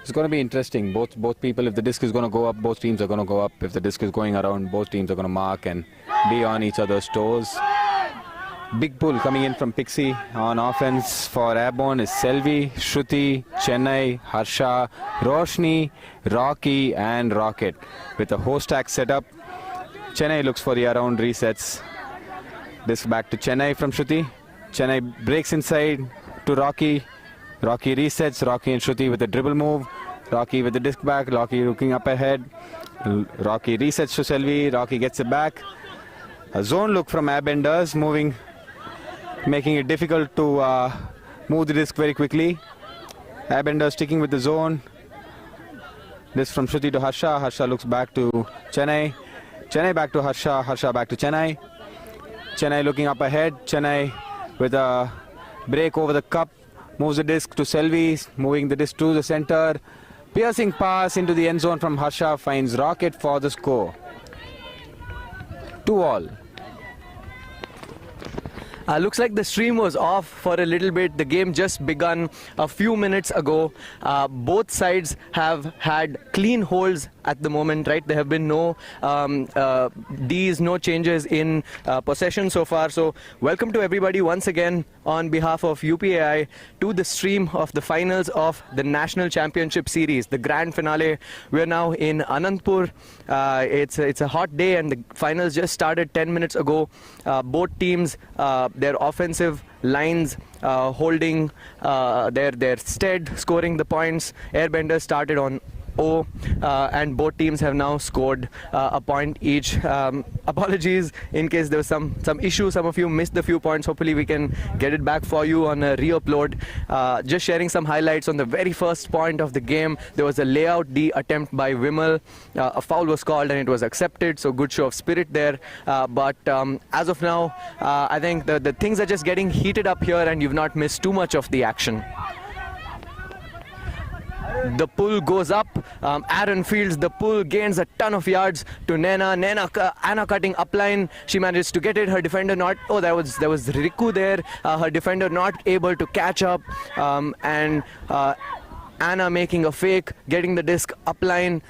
It's going to be interesting. Both people, if the disc is going to go up, both teams are going to go up. If the disc is going around, both teams are going to mark and be on each other's toes. Big pull coming in from Pixie. On offense for Airborne is Selvi, Shruti, Chennai, Harsha, Roshni, Rocky and Rocket. With a host stack set up, Chennai looks for the around resets. Disc back to Chennai from Shruti. Chennai breaks inside to Rocky. Rocky resets. Rocky and Shruti with a dribble move. Rocky with the disc back. Rocky looking up ahead. Rocky resets to Selvi. Rocky gets it back. A zone look from Airbenders, making it difficult to move the disc very quickly. Airbenders sticking with the zone. This from Shruti to Harsha. Harsha looks back to Chennai. Chennai back to Harsha. Harsha back to Chennai. Chennai looking up ahead. Chennai with a break over the cup. Moves the disc to Selvi, moving the disc to the center. Piercing pass into the end zone from Harsha, finds Rocket for the score. 2-all. Looks like the stream was off for a little bit. The game just begun a few minutes ago. Both sides have had clean holds at the moment, right? There have been no no changes in possession so far. So welcome to everybody once again on behalf of UPAI to the stream of the finals of the National Championship Series, the grand finale. We're now in Anandpur. It's a hot day and the finals just started 10 minutes ago. Both teams, their offensive lines holding their stead, scoring the points. Airbenders started on O, and both teams have now scored a point each. Apologies in case there was some issue. Some of you missed the few points. Hopefully we can get it back for you on a re-upload. Just sharing some highlights on the very first point of the game. There was a layout D attempt by Vimal. A foul was called and it was accepted, so good show of spirit there. But as of now, I think the things are just getting heated up here and you've not missed too much of the action. The pull goes up. Aaron fields the pull, gains a ton of yards to Nena. Anna cutting upline. She manages to get it. Her defender not. Oh, there was Riku there. Her defender not able to catch up. And Anna making a fake, getting the disc upline.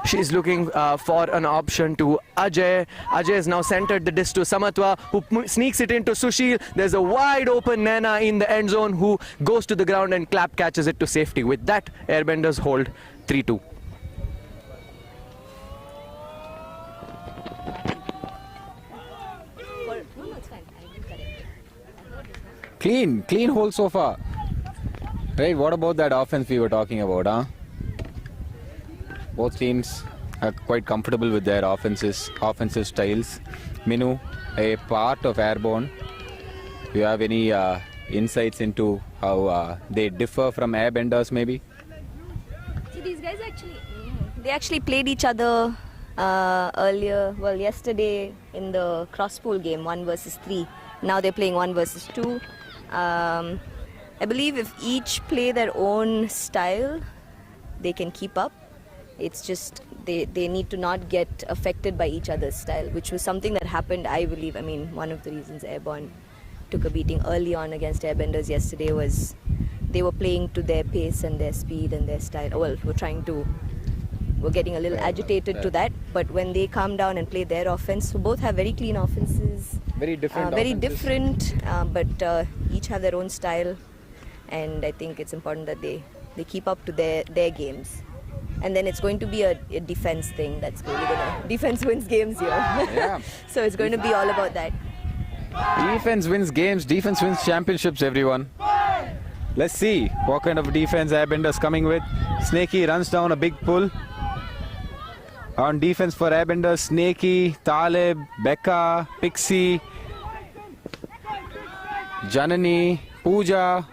She's looking for an option to Ajay. Ajay has now centered the disc to Samatwa, who sneaks it into Sushil. There's a wide open Nana in the end zone who goes to the ground and Clap catches it to safety. With that, Airbenders hold 3-2. Clean hole so far. Right, what about that offense we were talking about, huh? Both teams are quite comfortable with their offensive styles. Minu, a part of Airborne. Do you have any insights into how they differ from Airbenders maybe? So these guys actually played each other earlier, well yesterday in the cross pool game 1 versus 3. Now they're playing 1 versus 2. I believe if each play their own style, they can keep up. It's just they need to not get affected by each other's style, which was something that happened, I believe. I mean, one of the reasons Airborne took a beating early on against Airbenders yesterday was they were playing to their pace and their speed and their style. Well, we're getting a little agitated to that, but when they calm down and play their offense, so both have very clean offenses. Very different but each have their own style, and I think it's important that they keep up to their games. And then it's going to be a defense thing that's really gonna defense wins games here. Yeah. So it's going to be all about that. Defense wins games, defense wins championships, everyone. Let's see what kind of defense Airbenders coming with. Snakey runs down a big pull. On defense for Airbenders, Snakey, Talib, Becca, Pixie, Janani, Pooja,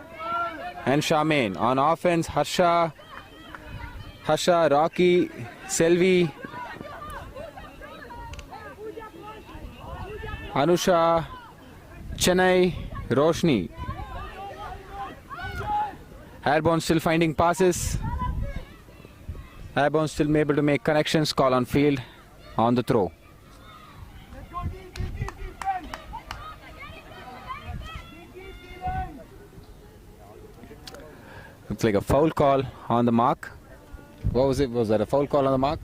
and Charmaine. On offense, Harsha, Rocky, Selvi, Anusha, Chennai, Roshni. Airborne still finding passes. Airborne still able to make connections. Call on field on the throw. Looks like a foul call on the mark. What was it? Was that a foul call on the mark?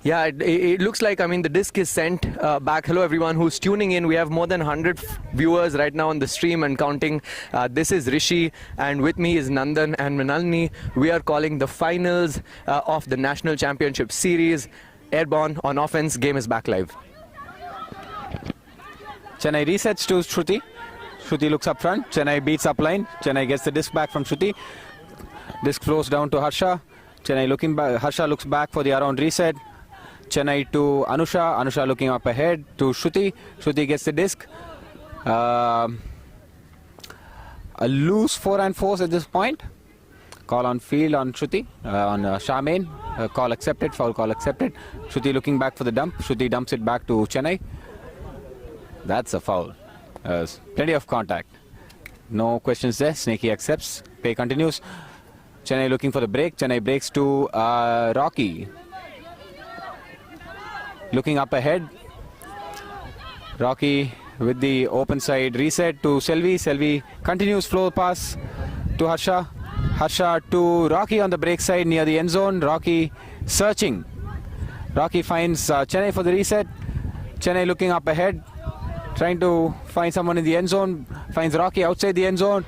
Yeah, it looks like, I mean, the disc is sent back. Hello, everyone who's tuning in. We have more than 100 viewers right now on the stream and counting. This is Rishi, and with me is Nandan and Mrinalini. We are calling the finals of the National Championship Series. Airborne on offense. Game is back live. Chennai resets to Shruti. Shruti looks up front. Chennai beats up line. Chennai gets the disc back from Shruti. Disc flows down to Harsha. Chennai looking back. Harsha looks back for the around reset. Chennai to Anusha. Anusha looking up ahead to Shruti. Shruti gets the disc. A loose 4-and-4s at this point. Call on field on Shruti. On Charmaine. Call accepted. Foul call accepted. Shruti looking back for the dump. Shruti dumps it back to Chennai. That's a foul. Plenty of contact. No questions there. Snakey accepts. Play continues. Chennai looking for the break. Chennai breaks to Rocky. Looking up ahead. Rocky with the open side reset to Selvi. Selvi continues flow pass to Harsha. Harsha to Rocky on the break side near the end zone. Rocky searching. Rocky finds Chennai for the reset. Chennai looking up ahead. Trying to find someone in the end zone. Finds Rocky outside the end zone.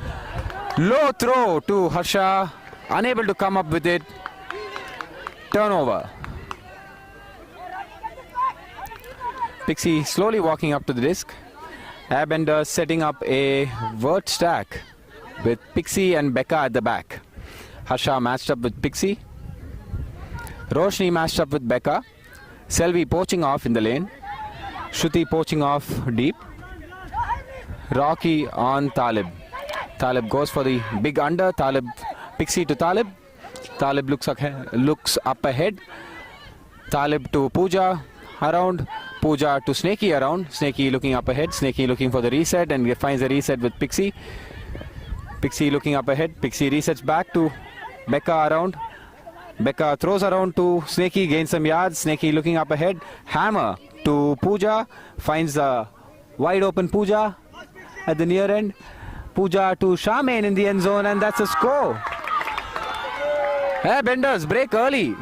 Low throw to Harsha. Unable to come up with it. Turnover. Pixie slowly walking up to the disc. Airbenders setting up a vert stack with Pixie and Becca at the back. Harsha matched up with Pixie. Roshni matched up with Becca. Selvi poaching off in the lane. Shruti poaching off deep. Rocky on Talib. Talib goes for the big under. Talib, Pixie to Talib. Talib looks up ahead. Talib to Pooja around. Pooja to Snakey around. Snakey looking up ahead. Snakey looking for the reset and finds the reset with Pixie. Pixie looking up ahead. Pixie resets back to Becca around. Becca throws around to Snakey, gains some yards. Snakey looking up ahead. Hammer to Pooja. Finds the wide open Pooja at the near end. Pooja to Charmaine in the end zone, and that's a score. Airbenders break early.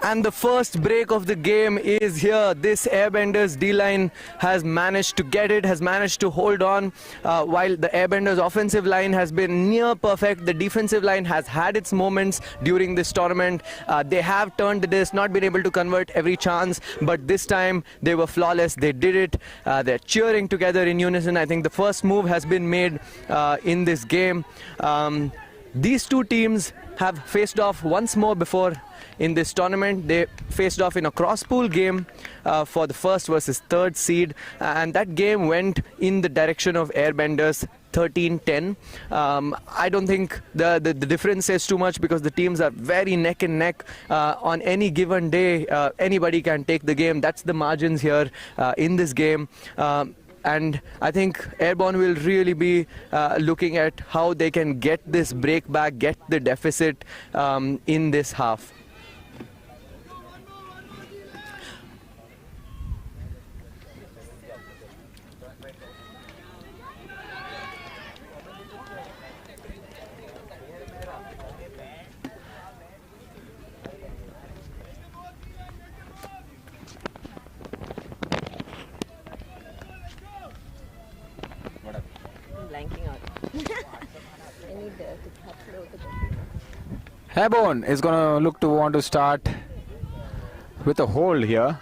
And the first break of the game is here. This Airbenders D-line has managed to get it, has managed to hold on. While the Airbenders offensive line has been near perfect, the defensive line has had its moments during this tournament. They have turned the disc, not been able to convert every chance, but this time they were flawless. They did it. They're cheering together in unison. I think the first move has been made in this game. These two teams have faced off once more before in this tournament. They faced off in a cross-pool game for the first versus third seed, and that game went in the direction of Airbenders 13-10. I don't think the difference says too much because the teams are very neck and neck. On any given day, anybody can take the game. That's the margins here in this game. And I think Airborne will really be looking at how they can get this break back, get the deficit in this half. Blanking out. I need to upload the computer. Airborne is going to want to start with a hold here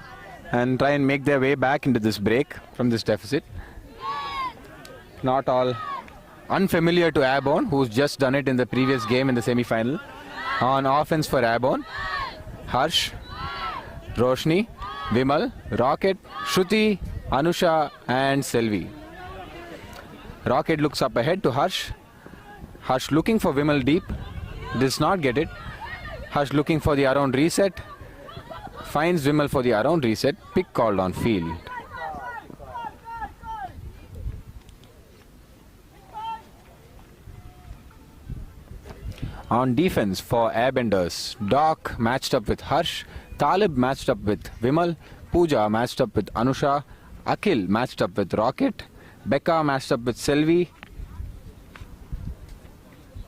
and try and make their way back into this break from this deficit. Not all unfamiliar to Airborne, who's just done it in the previous game in the semi-final. On offense for Airborne, Harsh, Roshni, Vimal, Rocket, Shruti, Anusha and Selvi. Rocket looks up ahead to Harsh. Harsh looking for Vimal deep. Does not get it. Harsh looking for the around reset. Finds Vimal for the around reset. Pick called on field. On defense for Airbenders, Doc matched up with Harsh. Talib matched up with Vimal. Pooja matched up with Anusha. Akhil matched up with Rocket. Becca matched up with Selvi.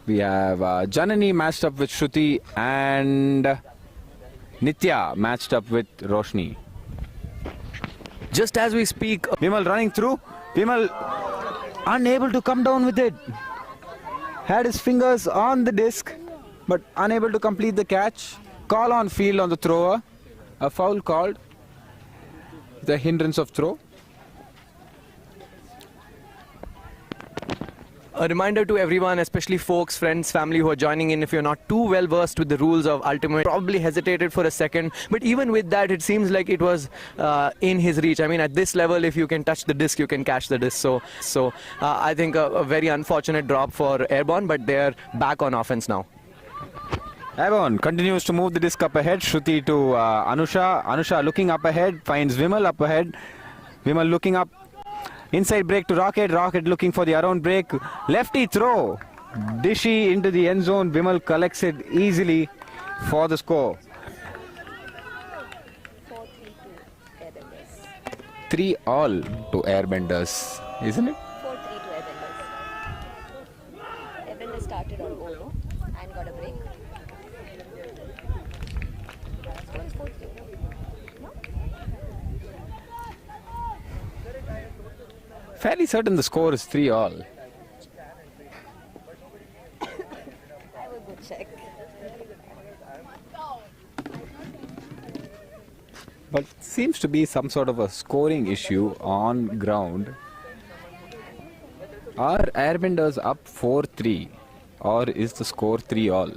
We have Janani matched up with Shruti, and Nitya matched up with Roshni. Just as we speak, Vimal running through. Vimal unable to come down with it. Had his fingers on the disc, but unable to complete the catch. Call on field on the thrower. A foul called. The hindrance of throw. a reminder to everyone, especially folks, friends, family who are joining in, if you're not too well versed with the rules of Ultimate, probably hesitated for a second. But even with that, it seems like it was in his reach. I mean, at this level, if you can touch the disc, you can catch the disc. So I think a very unfortunate drop for Airborne, but they're back on offense now. Airborne continues to move the disc up ahead. Shruti to Anusha. Anusha looking up ahead, finds Vimal up ahead. Vimal looking up. Inside break to Rocket. Rocket looking for the around break. Lefty throw. Dishy into the end zone. Vimal collects it easily for the score. 3-all to Airbenders, isn't it? 4-3 to Airbenders. Airbenders started on 0 and got a break. Score is 4-3. No? Fairly certain the score is 3-all. I will go check. But seems to be some sort of a scoring issue on ground. Are Airbenders up 4-3 or is the score 3-all?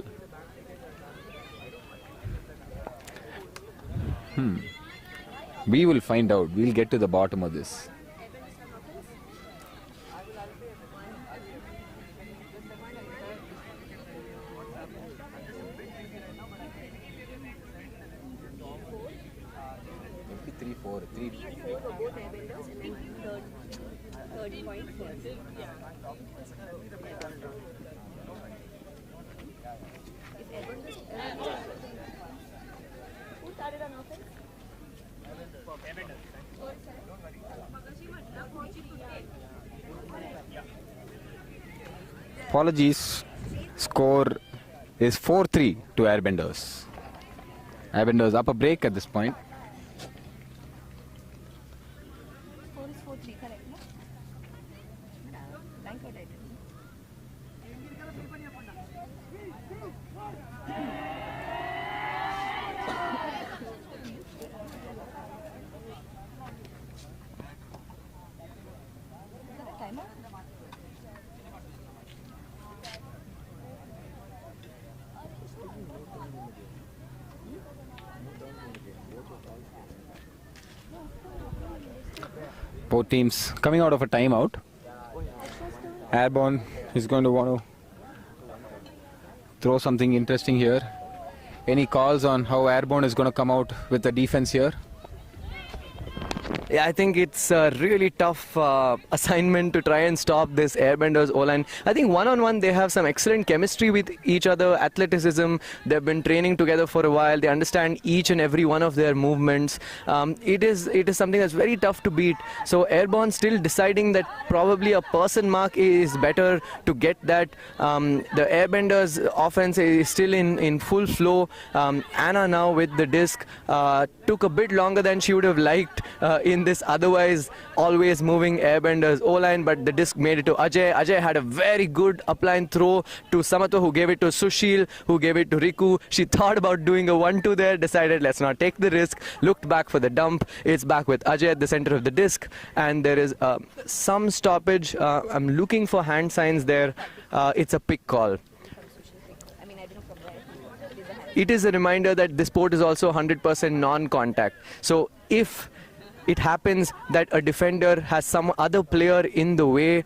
We will find out. We'll get to the bottom of this. Third point first. If Airbenders who started on offense? Apologies. Score is 4-3 to Airbenders. Airbenders up a break at this point. Score is 4-3, correct, no? Blank out, I did. Is that a timer? Both teams coming out of a timeout. Airborne is going to want to throw something interesting here. Any calls on how Airborne is going to come out with the defense here? Yeah, I think it's a really tough assignment to try and stop this Airbenders O-line. I think one-on-one they have some excellent chemistry with each other, athleticism. They've been training together for a while. They understand each and every one of their movements. It is something that's very tough to beat. So Airborne still deciding that probably a person mark is better to get that. The Airbenders offense is still in full flow. Anna now with the disc took a bit longer than she would have liked in this otherwise always moving Airbenders O-line, but the disc made it to Ajay. Ajay had a very good upline throw to Samatwa, who gave it to Sushil, who gave it to Riku. She thought about doing a 1-2 there, decided let's not take the risk, looked back for the dump. It's back with Ajay at the center of the disc, and there is some stoppage. I'm looking for hand signs there. It's a pick call. I mean, I don't know from where. It is a hand. It is a reminder that this sport is also 100% non-contact. So if it happens that a defender has some other player in the way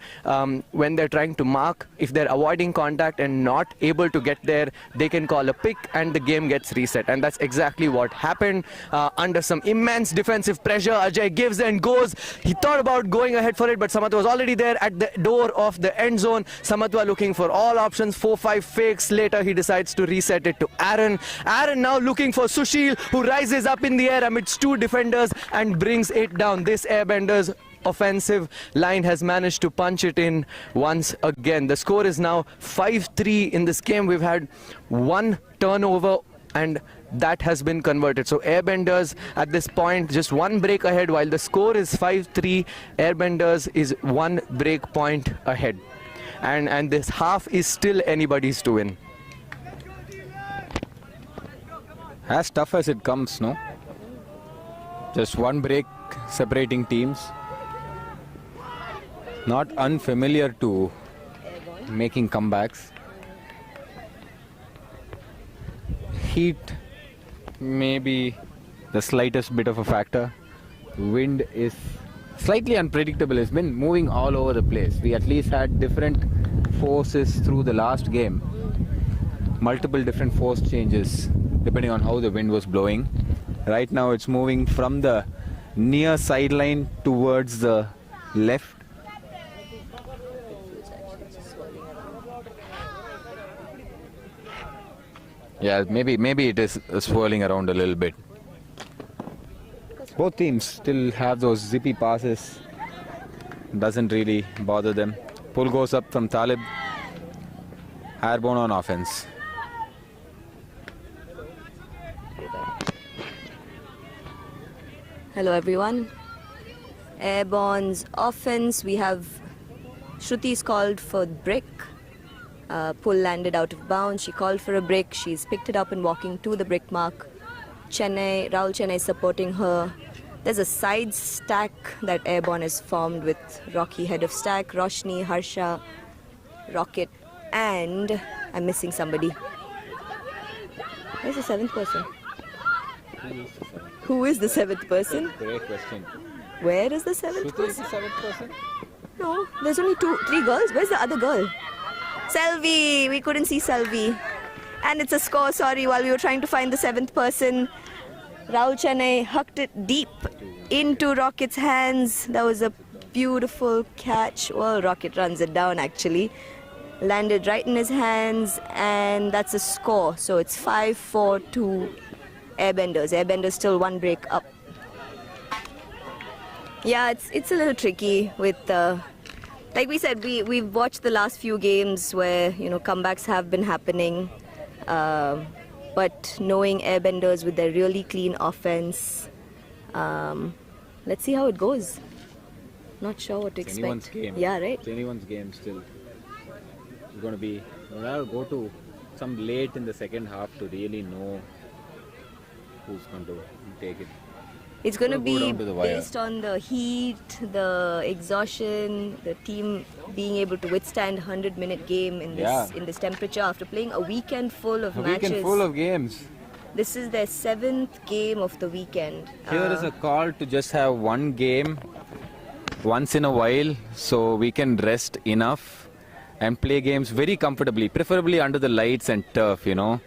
when they're trying to mark, if they're avoiding contact and not able to get there, they can call a pick and the game gets reset. And that's exactly what happened. Under some immense defensive pressure, Ajay gives and goes. He thought about going ahead for it, but Samatwa was already there at the door of the end zone. Samatwa looking for all options, 4-5 fakes. Later, he decides to reset it to Aaron. Aaron now looking for Sushil, who rises up in the air amidst two defenders and brings it down. This Airbenders offensive line has managed to punch it in once again. The score is now 5-3 in this game. We've had one turnover and that has been converted. So Airbenders at this point just one break ahead, while the score is 5-3. Airbenders is one break point ahead. And this half is still anybody's to win. As tough as it comes, no? Just one break separating teams. Not unfamiliar to making comebacks. Heat maybe the slightest bit of a factor. Wind is slightly unpredictable. It's been moving all over the place. We at least had different forces through the last game. Multiple different force changes depending on how the wind was blowing. Right now it's moving from the near sideline towards the left. Yeah, maybe it is swirling around a little bit. Both teams still have those zippy passes. Doesn't really bother them. Pull goes up from Talib. Airborne on offense. Hello everyone. Airborne's offense, we have Shruti's called for break. Pull landed out of bounds. She called for a break. She's picked it up and walking to the break mark. Rahul Chennai supporting her. There's a side stack that Airborne has formed with Rocky head of stack, Roshni, Harsha, Rocket, and I'm missing somebody. Where's the seventh person? Who is the seventh person? Great question. Where is the seventh Shruti is person? the seventh person? No, there's only three girls. Where's the other girl? Selvi! We couldn't see Selvi. And it's a score, sorry, while we were trying to find the seventh person. Rahul Chennai hucked it deep into Rocket's hands. That was a beautiful catch. Well, Rocket runs it down actually. Landed right in his hands, and that's a score. So it's 5-4 to Airbenders. Airbenders still one break up. Yeah, it's a little tricky with like we said, we've watched the last few games where, you know, comebacks have been happening. But knowing Airbenders with their really clean offense, let's see how it goes. Not sure what to It's expect. anyone's game. Yeah, right. It's anyone's game still. It's going to be, we'll go to some late in the second half to really know who's going to take it. It's going to Go be down to the wire. based on the heat, the exhaustion, the team being able to withstand 100-minute game in this temperature after playing a weekend full of A matches. weekend full of games. This is their 7th game of the weekend. Here is a call to just have one game once in a while so we can rest enough and play games very comfortably, preferably under the lights and turf, you know,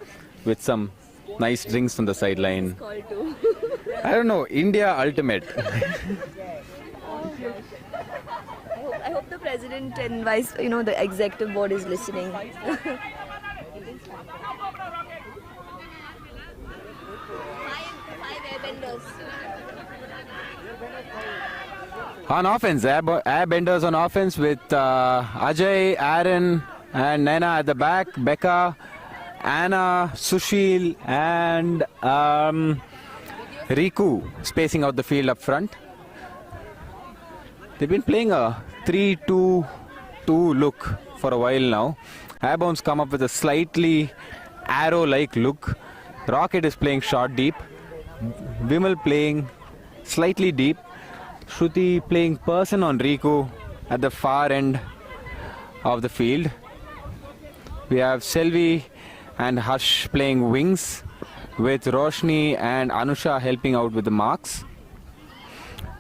with some nice drinks on the sideline. Call to. I don't know, India ultimate. I hope the president and vice, you know, the executive board is listening. Five Airbenders. On offense, Airbenders on offense with Ajay, Aaron and Naina at the back, Becca, Anna, Sushil and Riku spacing out the field up front. They've been playing a 3-2-2 look for a while now. Airborne's come up with a slightly arrow-like look. Rocket is playing short deep. Vimal playing slightly deep. Shruti playing person on Riku at the far end of the field. We have Selvi and Harsh playing wings with Roshni and Anusha helping out with the marks.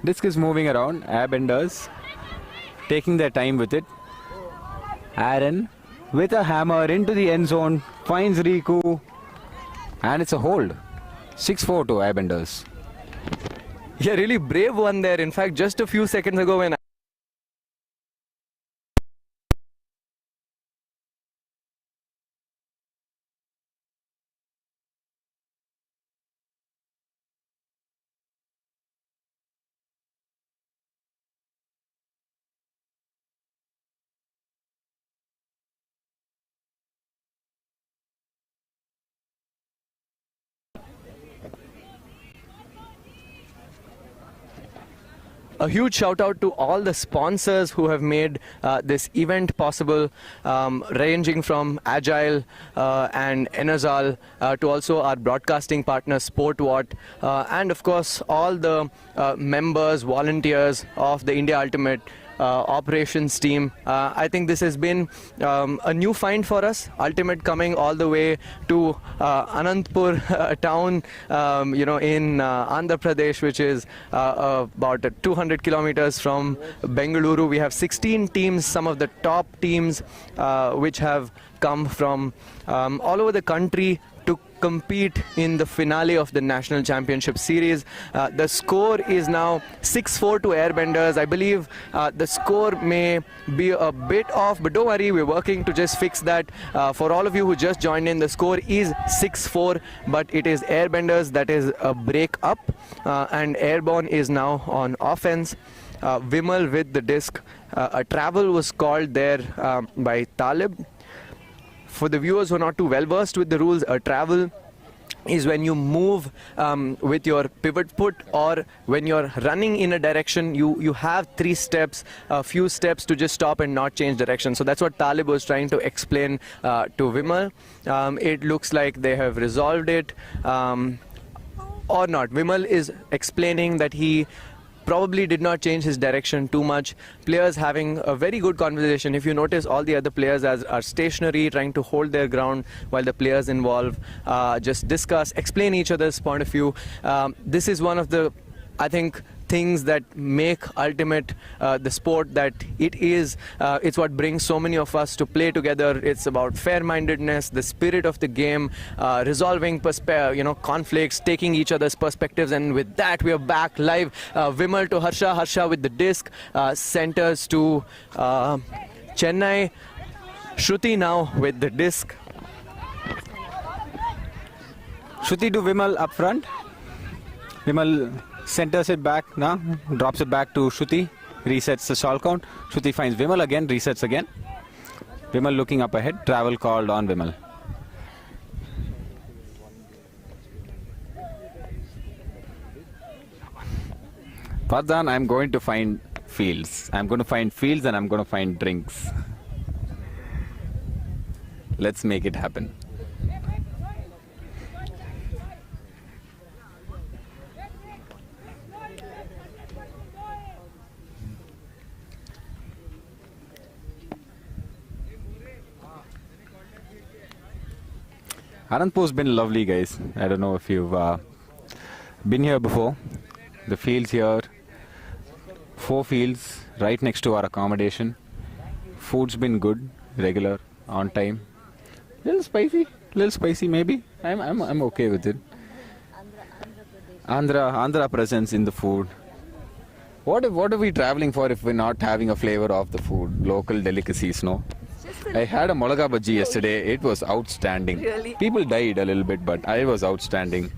Disc is moving around. Airbenders taking their time with it. Aaron with a hammer into the end zone finds Riku and it's a hold. 6-4 to Airbenders. Yeah, really brave one there. In fact, just a few seconds ago when A huge shout out to all the sponsors who have made this event possible, ranging from Agile and Enazal to also our broadcasting partner SportWatt, and of course all the members, volunteers of the India Ultimate operations team. I think this has been a new find for us. Ultimate coming all the way to Anantapur town, in Andhra Pradesh, which is about 200 kilometers from Bengaluru. We have 16 teams, some of the top teams which have come from all over the country to compete in the finale of the National Championship Series. The score is now 6-4 to Airbenders. I believe the score may be a bit off, but don't worry, we're working to just fix that. For all of you who just joined in, the score is 6-4, but it is Airbenders that is a break up, and Airborne is now on offense. Vimal with the disc. A travel was called there by Talib. For the viewers who are not too well versed with the rules, a travel is when you move with your pivot foot, or when you're running in a direction, you have 3 steps, a few steps to just stop and not change direction. So that's what Talib was trying to explain to Vimal. It looks like they have resolved it or not. Vimal is explaining that he probably did not change his direction too much. Players having a very good conversation. If you notice, all the other players are stationary, trying to hold their ground, while the players involved just discuss, explain each other's point of view. This is one of the, I think, things that make Ultimate the sport that it is. It's what brings so many of us to play together. It's about fair-mindedness, the spirit of the game, resolving conflicts, taking each other's perspectives. And with that, we are back live. Vimal to Harsha, Harsha with the disc, centers to Chennai. Shruti now with the disc. Shruti to Vimal up front. Vimal centers it back now, drops it back to Shruti, resets the stall count. Shruti finds Vimal again, resets again. Vimal looking up ahead, travel called on Vimal. Fadhan, I'm going to find fields. I'm going to find fields and I'm going to find drinks. Let's make it happen. Anandpur's been lovely, guys. I don't know if you've been here before. The fields here, 4 fields right next to our accommodation. Food's been good, regular, on time. Little spicy maybe. I'm okay with it. Andhra presence in the food. What are we traveling for if we're not having a flavor of the food, local delicacies, no? I had a molaga bhaji yesterday. It was outstanding. Really? People died a little bit, but I was outstanding.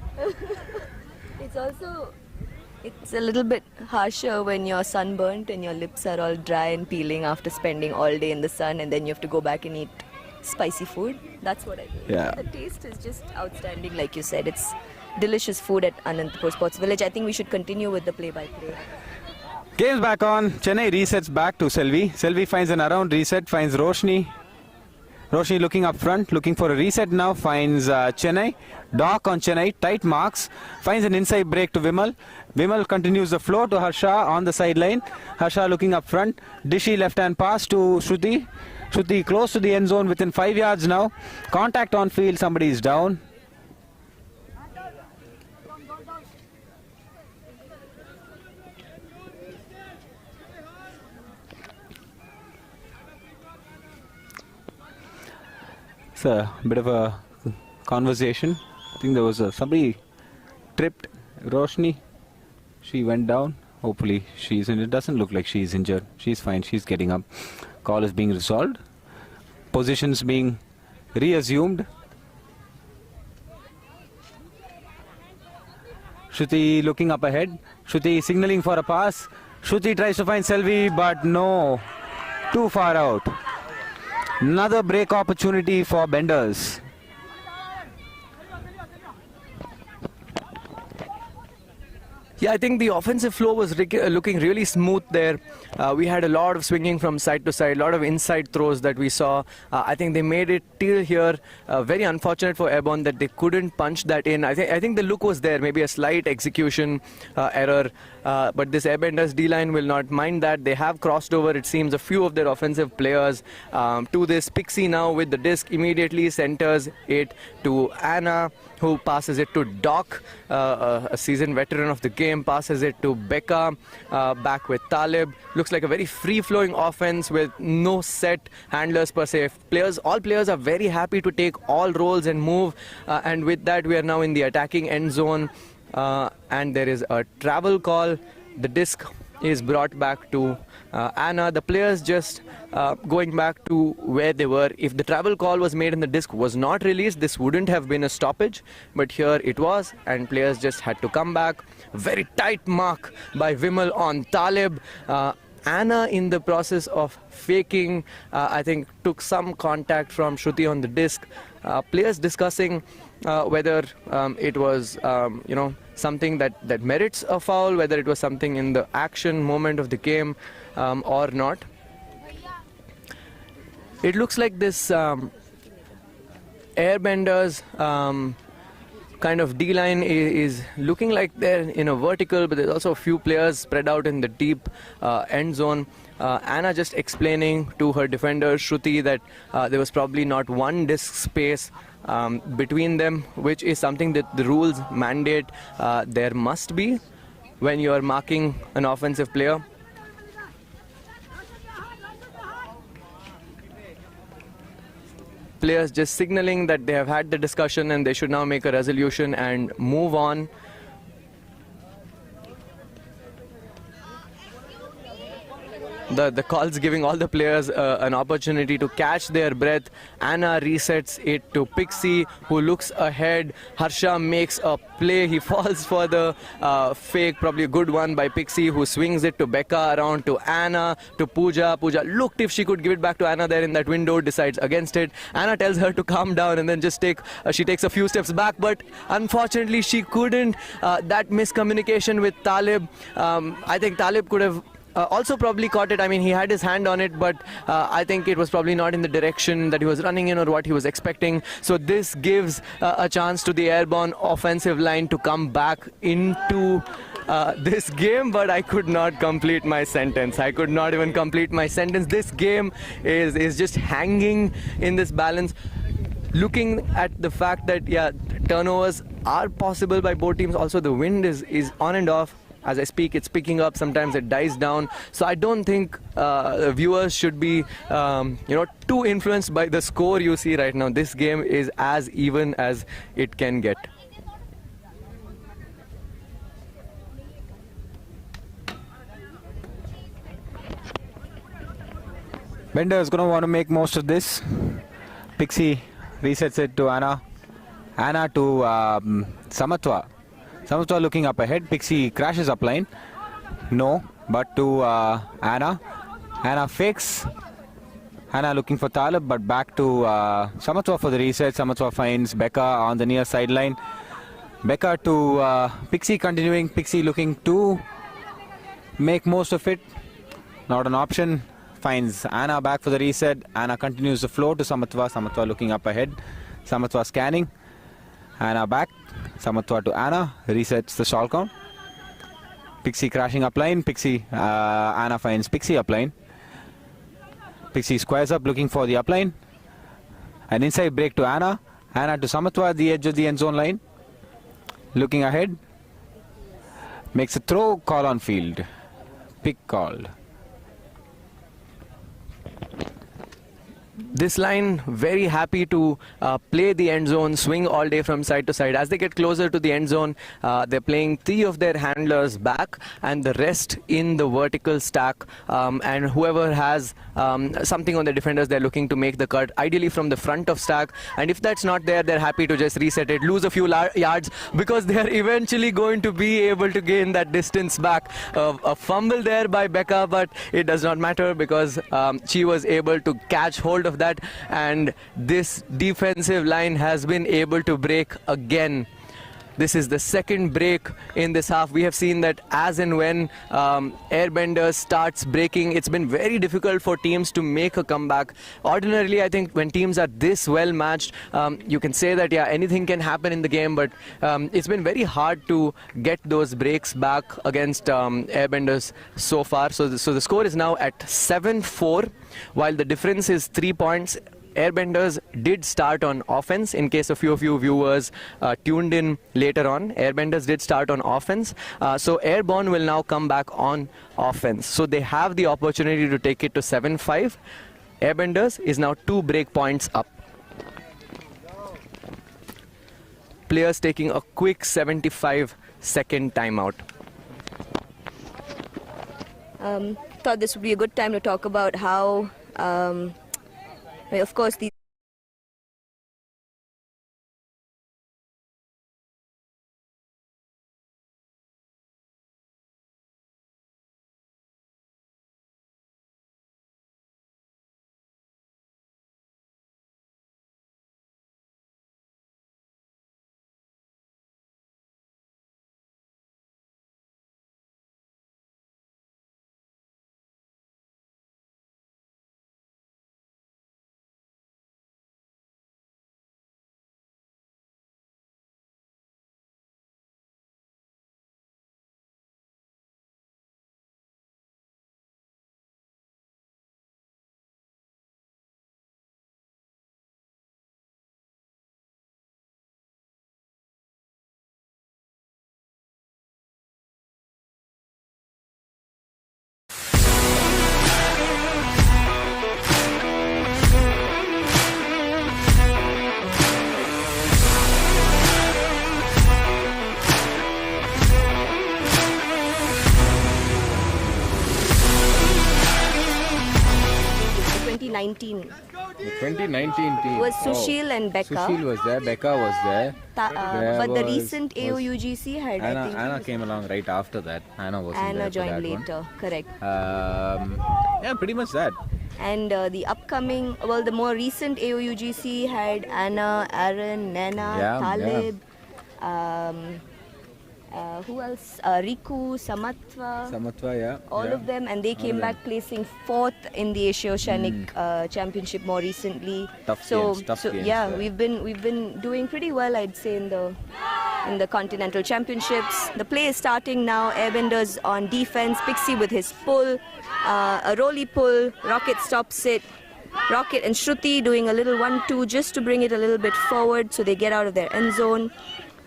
It's a little bit harsher when you're sunburnt and your lips are all dry and peeling after spending all day in the sun, and then you have to go back and eat spicy food. That's what I mean. Yeah. The taste is just outstanding, like you said. It's delicious food at Anantapur Sports Village. I think we should continue with the play-by-play. Game's back on. Chennai resets back to Selvi. Selvi finds an around reset, finds Roshni. Roshni looking up front, looking for a reset now, finds Chennai. Dock on Chennai, tight marks, finds an inside break to Vimal. Vimal continues the flow to Harsha on the sideline. Harsha looking up front, dishy left-hand pass to Shruti. Shruti close to the end zone within 5 yards now. Contact on field, somebody is down. It's a bit of a conversation. I think there was somebody tripped Roshni. She went down. Hopefully she's in. It doesn't look like she's injured. She's fine. She's getting up. Call is being resolved. Positions being reassumed. Shruti looking up ahead. Shruti signaling for a pass. Shruti tries to find Selvi, but no. Too far out. Another break opportunity for Benders. Yeah, I think the offensive flow was looking really smooth there. We had a lot of swinging from side to side, a lot of inside throws that we saw. I think they made it till here. Very unfortunate for Airborne that they couldn't punch that in. I think the look was there, maybe a slight execution error. But this Airbenders D-line will not mind that. They have crossed over, it seems, a few of their offensive players to this. Pixie now with the disc immediately centers it to Anna, who passes it to Doc, a seasoned veteran of the game, passes it to Becca, back with Talib. Looks like a very free-flowing offense with no set handlers per se. All players are very happy to take all roles and move, and with that we are now in the attacking end zone, and there is a travel call. The disc is brought back to Anna. The players just going back to where they were. If the travel call was made and the disc was not released, this wouldn't have been a stoppage, but here it was, and players just had to come back. Very tight mark by Vimal on Talib. Anna, in the process of faking, I think took some contact from Shruti on the disc. Players discussing whether it was something that merits a foul, whether it was something in the action moment of the game or not. It looks like this Airbenders kind of D-line is looking like they're in a vertical, but there's also a few players spread out in the deep end zone. Anna just explaining to her defender Shruti that there was probably not one disc space between them, which is something that the rules mandate there must be when you are marking an offensive player. Players just signaling that they have had the discussion and they should now make a resolution and move on. The calls giving all the players an opportunity to catch their breath. Anna resets it to Pixie, who looks ahead. Harsha makes a play. He falls for the fake, probably a good one by Pixie, who swings it to Becca, around to Anna, to Pooja. Pooja looked if she could give it back to Anna there in that window, decides against it. Anna tells her to calm down and then just she takes a few steps back, but unfortunately she couldn't. That miscommunication with Talib. I think Talib could have also probably caught it. I mean, he had his hand on it, but I think it was probably not in the direction that he was running in or what he was expecting. So this gives a chance to the Airborne offensive line to come back into this game, but I could not complete my sentence. I could not even complete my sentence. This game is just hanging in this balance. Looking at the fact that, yeah, turnovers are possible by both teams. Also, the wind is on and off. As I speak, it's picking up. Sometimes it dies down. So I don't think viewers should be, too influenced by the score you see right now. This game is as even as it can get. Bender is going to want to make most of this. Pixie resets it to Anna. Anna to Samatwa. Samatwa looking up ahead. Pixie crashes up line. No, but to Anna. Anna fakes. Anna looking for Talib, but back to Samatwa for the reset. Samatwa finds Becca on the near sideline. Becca to Pixie continuing. Pixie looking to make most of it. Not an option. Finds Anna back for the reset. Anna continues the flow to Samatwa. Samatwa looking up ahead. Samatwa scanning. Anna back. Samatwa to Anna. Resets the stall count. Pixie crashing up line. Anna finds Pixie up line. Pixie squares up looking for the upline. An inside break to Anna. Anna to Samatwa at the edge of the end zone line. Looking ahead. Makes a throw. Call on field. Pick called. This line very happy to play the end zone, swing all day from side to side. As they get closer to the end zone, they're playing 3 of their handlers back and the rest in the vertical stack. And whoever has something on the defenders, they're looking to make the cut, ideally from the front of stack. And if that's not there, they're happy to just reset it, lose a few yards, because they're eventually going to be able to gain that distance back. A fumble there by Becca, but it does not matter because she was able to catch hold of that, and this defensive line has been able to break again. This is the second break in this half. We have seen that as and when Airbenders starts breaking, it's been very difficult for teams to make a comeback. Ordinarily, I think when teams are this well matched, you can say that, yeah, anything can happen in the game, but it's been very hard to get those breaks back against Airbenders so far. So the score is now at 7-4, while the difference is 3 points. Airbenders did start on offense, in case a few of you viewers tuned in later on. Airbenders did start on offense. So Airborne will now come back on offense. So they have the opportunity to take it to 7-5. Airbenders is now 2 break points up. Players taking a quick 75-second timeout. Thought this would be a good time to talk about how, of course, these The 2019 team was Sushil and Becca. Sushil was there, Becca was there. But the recent AOUGC had, I think, Anna came along right after that. Anna wasn't there. Anna for joined that later, correct. Yeah, pretty much that. And the upcoming, well, the more recent AOUGC had Anna, Aaron, Nana, Yeah, Talib, who else? Riku, Samatva, yeah. all yeah. of them, and they came back placing 4th in the Asia Oceanic Championship more recently. Tough games. Yeah, we've been doing pretty well, I'd say, in the Continental Championships. The play is starting now. Airbenders on defense. Pixie with his pull, a rolly pull. Rocket stops it. Rocket and Shruti doing a little 1-2 just to bring it a little bit forward so they get out of their end zone.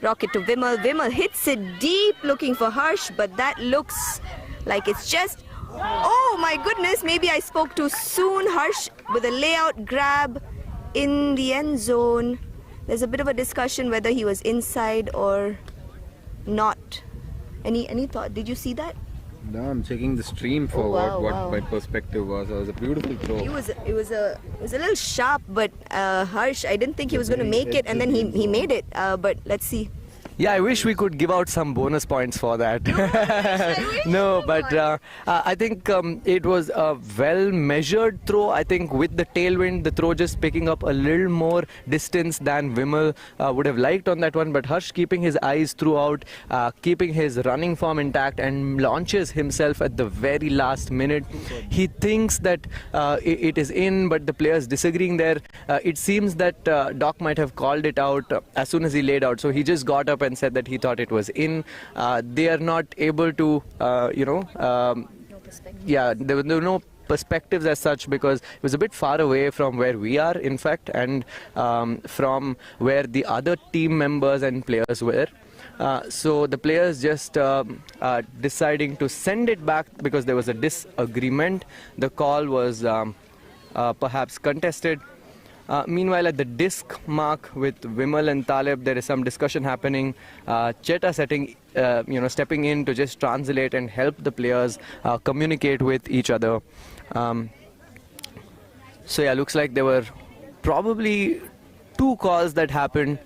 Rocket to Vimal. Vimal hits it deep looking for Harsh, but that looks like it's just... Oh my goodness, maybe I spoke too soon. Harsh with a layout grab in the end zone. There's a bit of a discussion whether he was inside or not. Any thought? Did you see that? No, I'm checking the stream for what my perspective was. It was a beautiful throw. It was a little sharp, but Harsh, I didn't think he was going to make it, and then he made it. But let's see. Yeah, I wish we could give out some bonus points for that. No, but I think it was a well-measured throw. I think with the tailwind, the throw just picking up a little more distance than Vimal would have liked on that one. But Harsh keeping his eyes throughout, keeping his running form intact, and launches himself at the very last minute. He thinks that it is in, but the players disagreeing there. It seems that Doc might have called it out as soon as he laid out. So he just got up and said that he thought it was in. They are not able to, yeah, there were no perspectives as such because it was a bit far away from where we are, in fact, and from where the other team members and players were. So the players just deciding to send it back because there was a disagreement. The call was perhaps contested. Meanwhile, at the disc mark with Vimal and Talib, there is some discussion happening. Cheta stepping in to just translate and help the players communicate with each other. So yeah, looks like there were probably 2 calls that happened,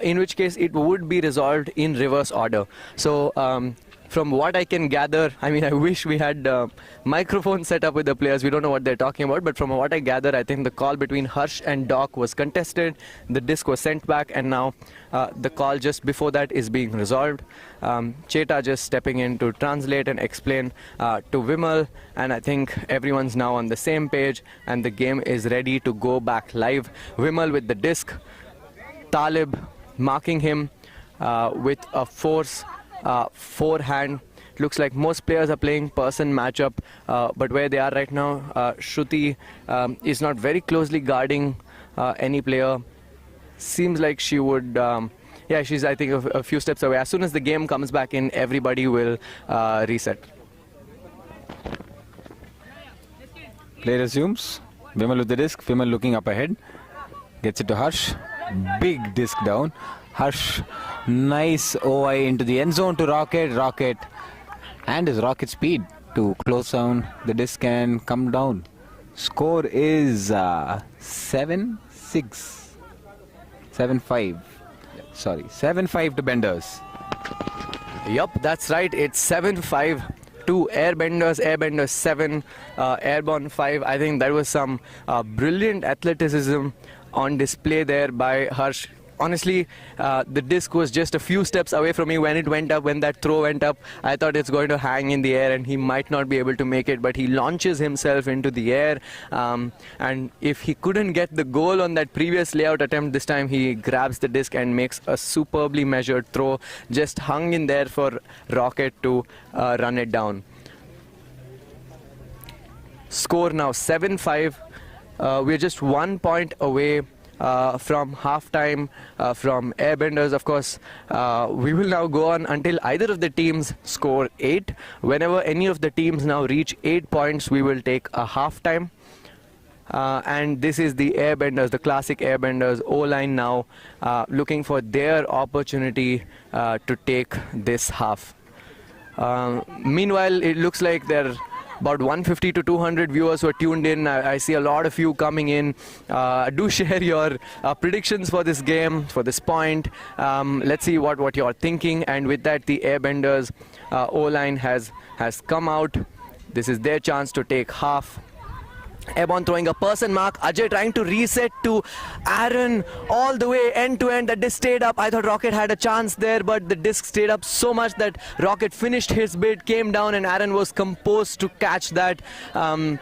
in which case it would be resolved in reverse order. So from what I can gather, I mean, I wish we had microphones set up with the players. We don't know what they're talking about, but from what I gather, I think the call between Harsh and Doc was contested. The disc was sent back, and now the call just before that is being resolved. Cheta just stepping in to translate and explain to Vimal, and I think everyone's now on the same page, and the game is ready to go back live. Vimal with the disc, Talib marking him with a force forehand. Looks like most players are playing person matchup, but where they are right now, Shruti is not very closely guarding any player. Seems like she would, yeah, she's I think a few steps away. As soon as the game comes back in, everybody will reset. Play resumes. Vimal with the disc. Vimal looking up ahead. Gets it to Harsh. Big disc down. Harsh, nice OI into the end zone to Rocket. Rocket and his rocket speed to close down the disc and come down. Score is 7-6. 7-5. Sorry, 7-5 to Benders. Yup, that's right. It's 7-5 to Airbenders. Airbenders 7, Airborne 5. I think that was some brilliant athleticism on display there by Harsh. Honestly, the disc was just a few steps away from me when it went up, when that throw went up. I thought it's going to hang in the air and he might not be able to make it, but he launches himself into the air. And if he couldn't get the goal on that previous layout attempt, this time he grabs the disc and makes a superbly measured throw. Just hung in there for Rocket to run it down. Score now 7-5. We're just 1 point away from halftime from Airbenders. Of course, we will now go on until either of the teams score 8. Whenever any of the teams now reach 8 points, we will take a halftime. And this is the Airbenders, the classic Airbenders O-line now looking for their opportunity to take this half. Meanwhile, it looks like they're about 150 to 200 viewers who are tuned in. I see a lot of you coming in. Do share your predictions for this game, for this point. Let's see what you're thinking. And with that, the Airbenders O-line has come out. This is their chance to take half. Airborne throwing a person mark. Ajay trying to reset to Aaron all the way end to end. That disc stayed up. I thought Rocket had a chance there, but the disc stayed up so much that Rocket finished his bid, came down, and Aaron was composed to catch that. And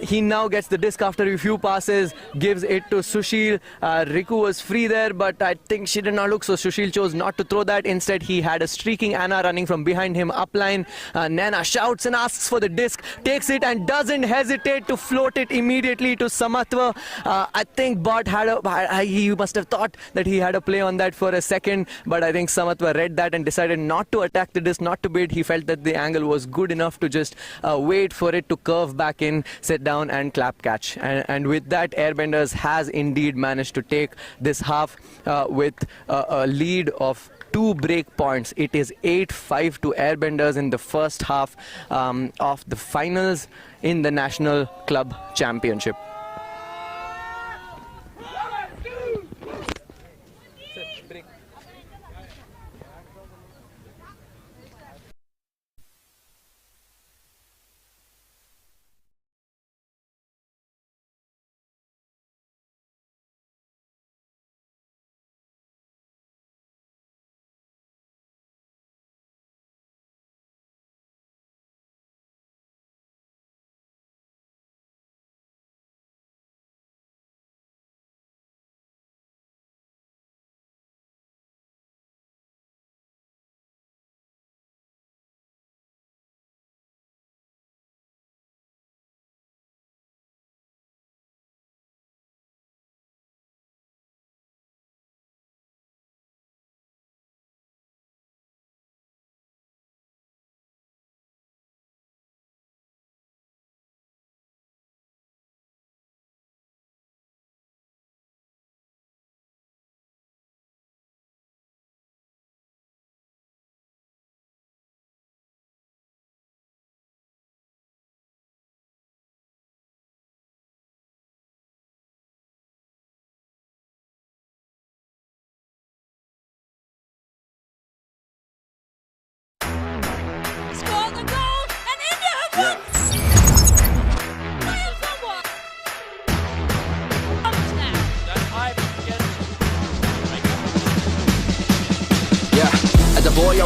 he now gets the disc after a few passes, gives it to Sushil. Riku was free there, but I think she did not look, so Sushil chose not to throw that. Instead, he had a streaking Anna running from behind him upline. Nana shouts and asks for the disc, takes it and doesn't hesitate to float it immediately to Samatva. I think Bot he must have thought that he had a play on that for a second, but I think Samatva read that and decided not to attack the disc, not to bid. He felt that the angle was good enough to just wait for it to curve back in, sit down and clap catch. And with that, Airbenders has indeed managed to take this half with a lead of 2 break points. It is 8-5 to Airbenders in the first half of the finals in the National Club Championship.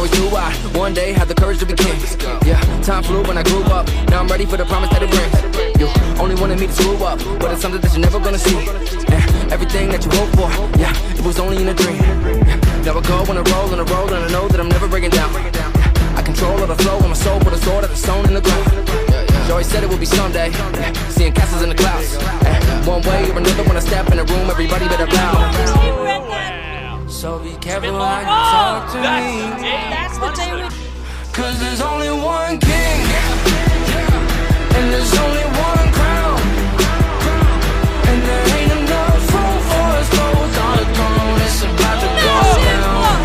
always knew I one day had the courage to be king. Yeah, time flew when I grew up. Now I'm ready for the promise that it brings. You only wanted me to screw up, but it's something that you're never gonna see. And everything that you hope for, yeah, it was only in a dream. Yeah, now I go on a roll, and I know that I'm never breaking down. I control all the flow on my soul, put a sword at the stone in the ground. She always said it would be someday, seeing castles in the clouds. One way or another, when I step in the room, everybody better bow. So be careful how you talk to me. That's the day we... Cause there's only one king, and there's only one crown, and there ain't enough room for us both on the throne. It's about to go down.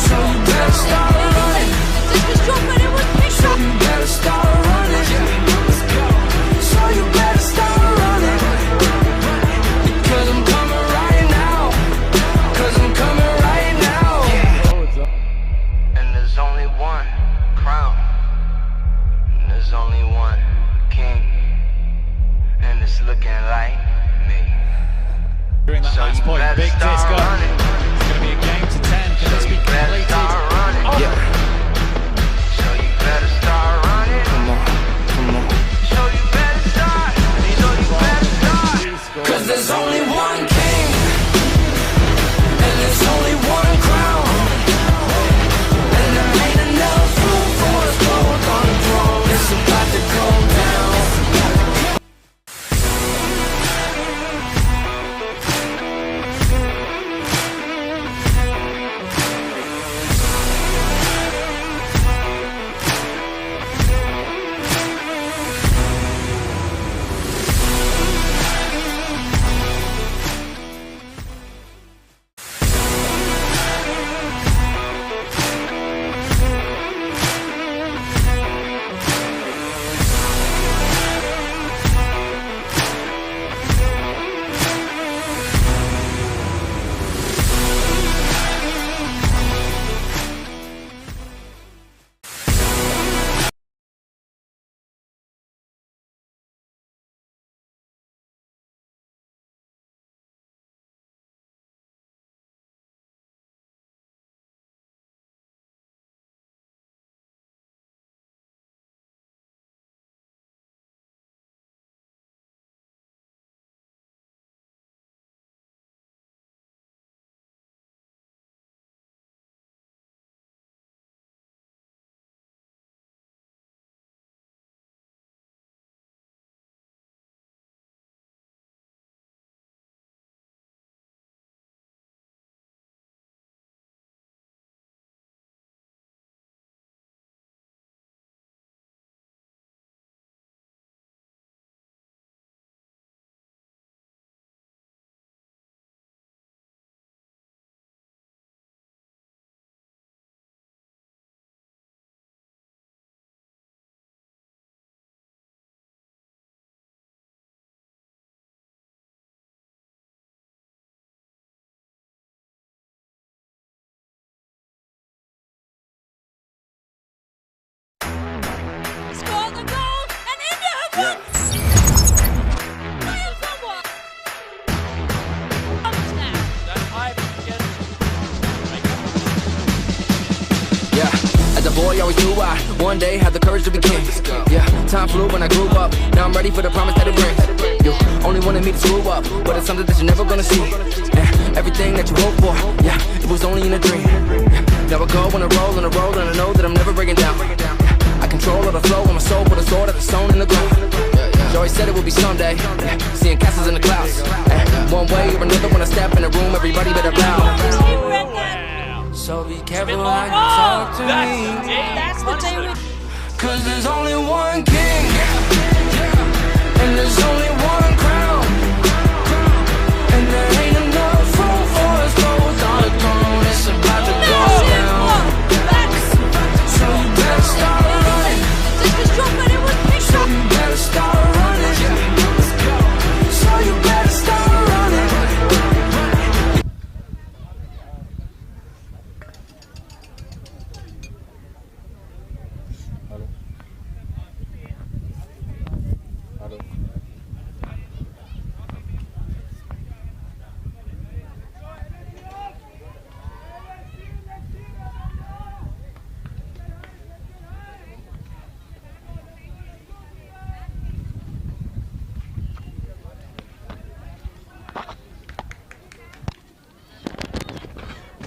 So you better start running. So you better start running. So you better start running. Because I'm coming right now. Cause I'm coming right now. And there's only one crown. And there's only one king. And it's looking like me. During that last point, big disco. It's going to be a game to 10. Can this be completed? Oh. Yeah. So you better start running. Come on, come on. So you better start. So you better start. Cause there's only one king. And there's only one crown. And there ain't enough room for us both on the throne. It's about to go down. Score the goal, and India have won! Wales have won! Yeah, as a boy, I always knew I one day had the courage to be king. Yeah, time flew when I grew up. Now I'm ready for the promise that it brings. You only wanted me to screw up, but it's something that you're never gonna see. And everything that you hope for, yeah, it was only in a dream. Yeah, now I go on a roll, and I know that I'm never breaking down. I control all the flow on my soul, put a sword at the stone in the ground. She always said it would be someday, seeing castles in the clouds. One way or another, when I step in the room, everybody better bow. So be careful how you talk to me. That's the day we... Cause there's only one king, and there's only one crown, and there ain't enough room for us both on the throne. It's about to go down. So you better start running. So you better start running. So you better start running.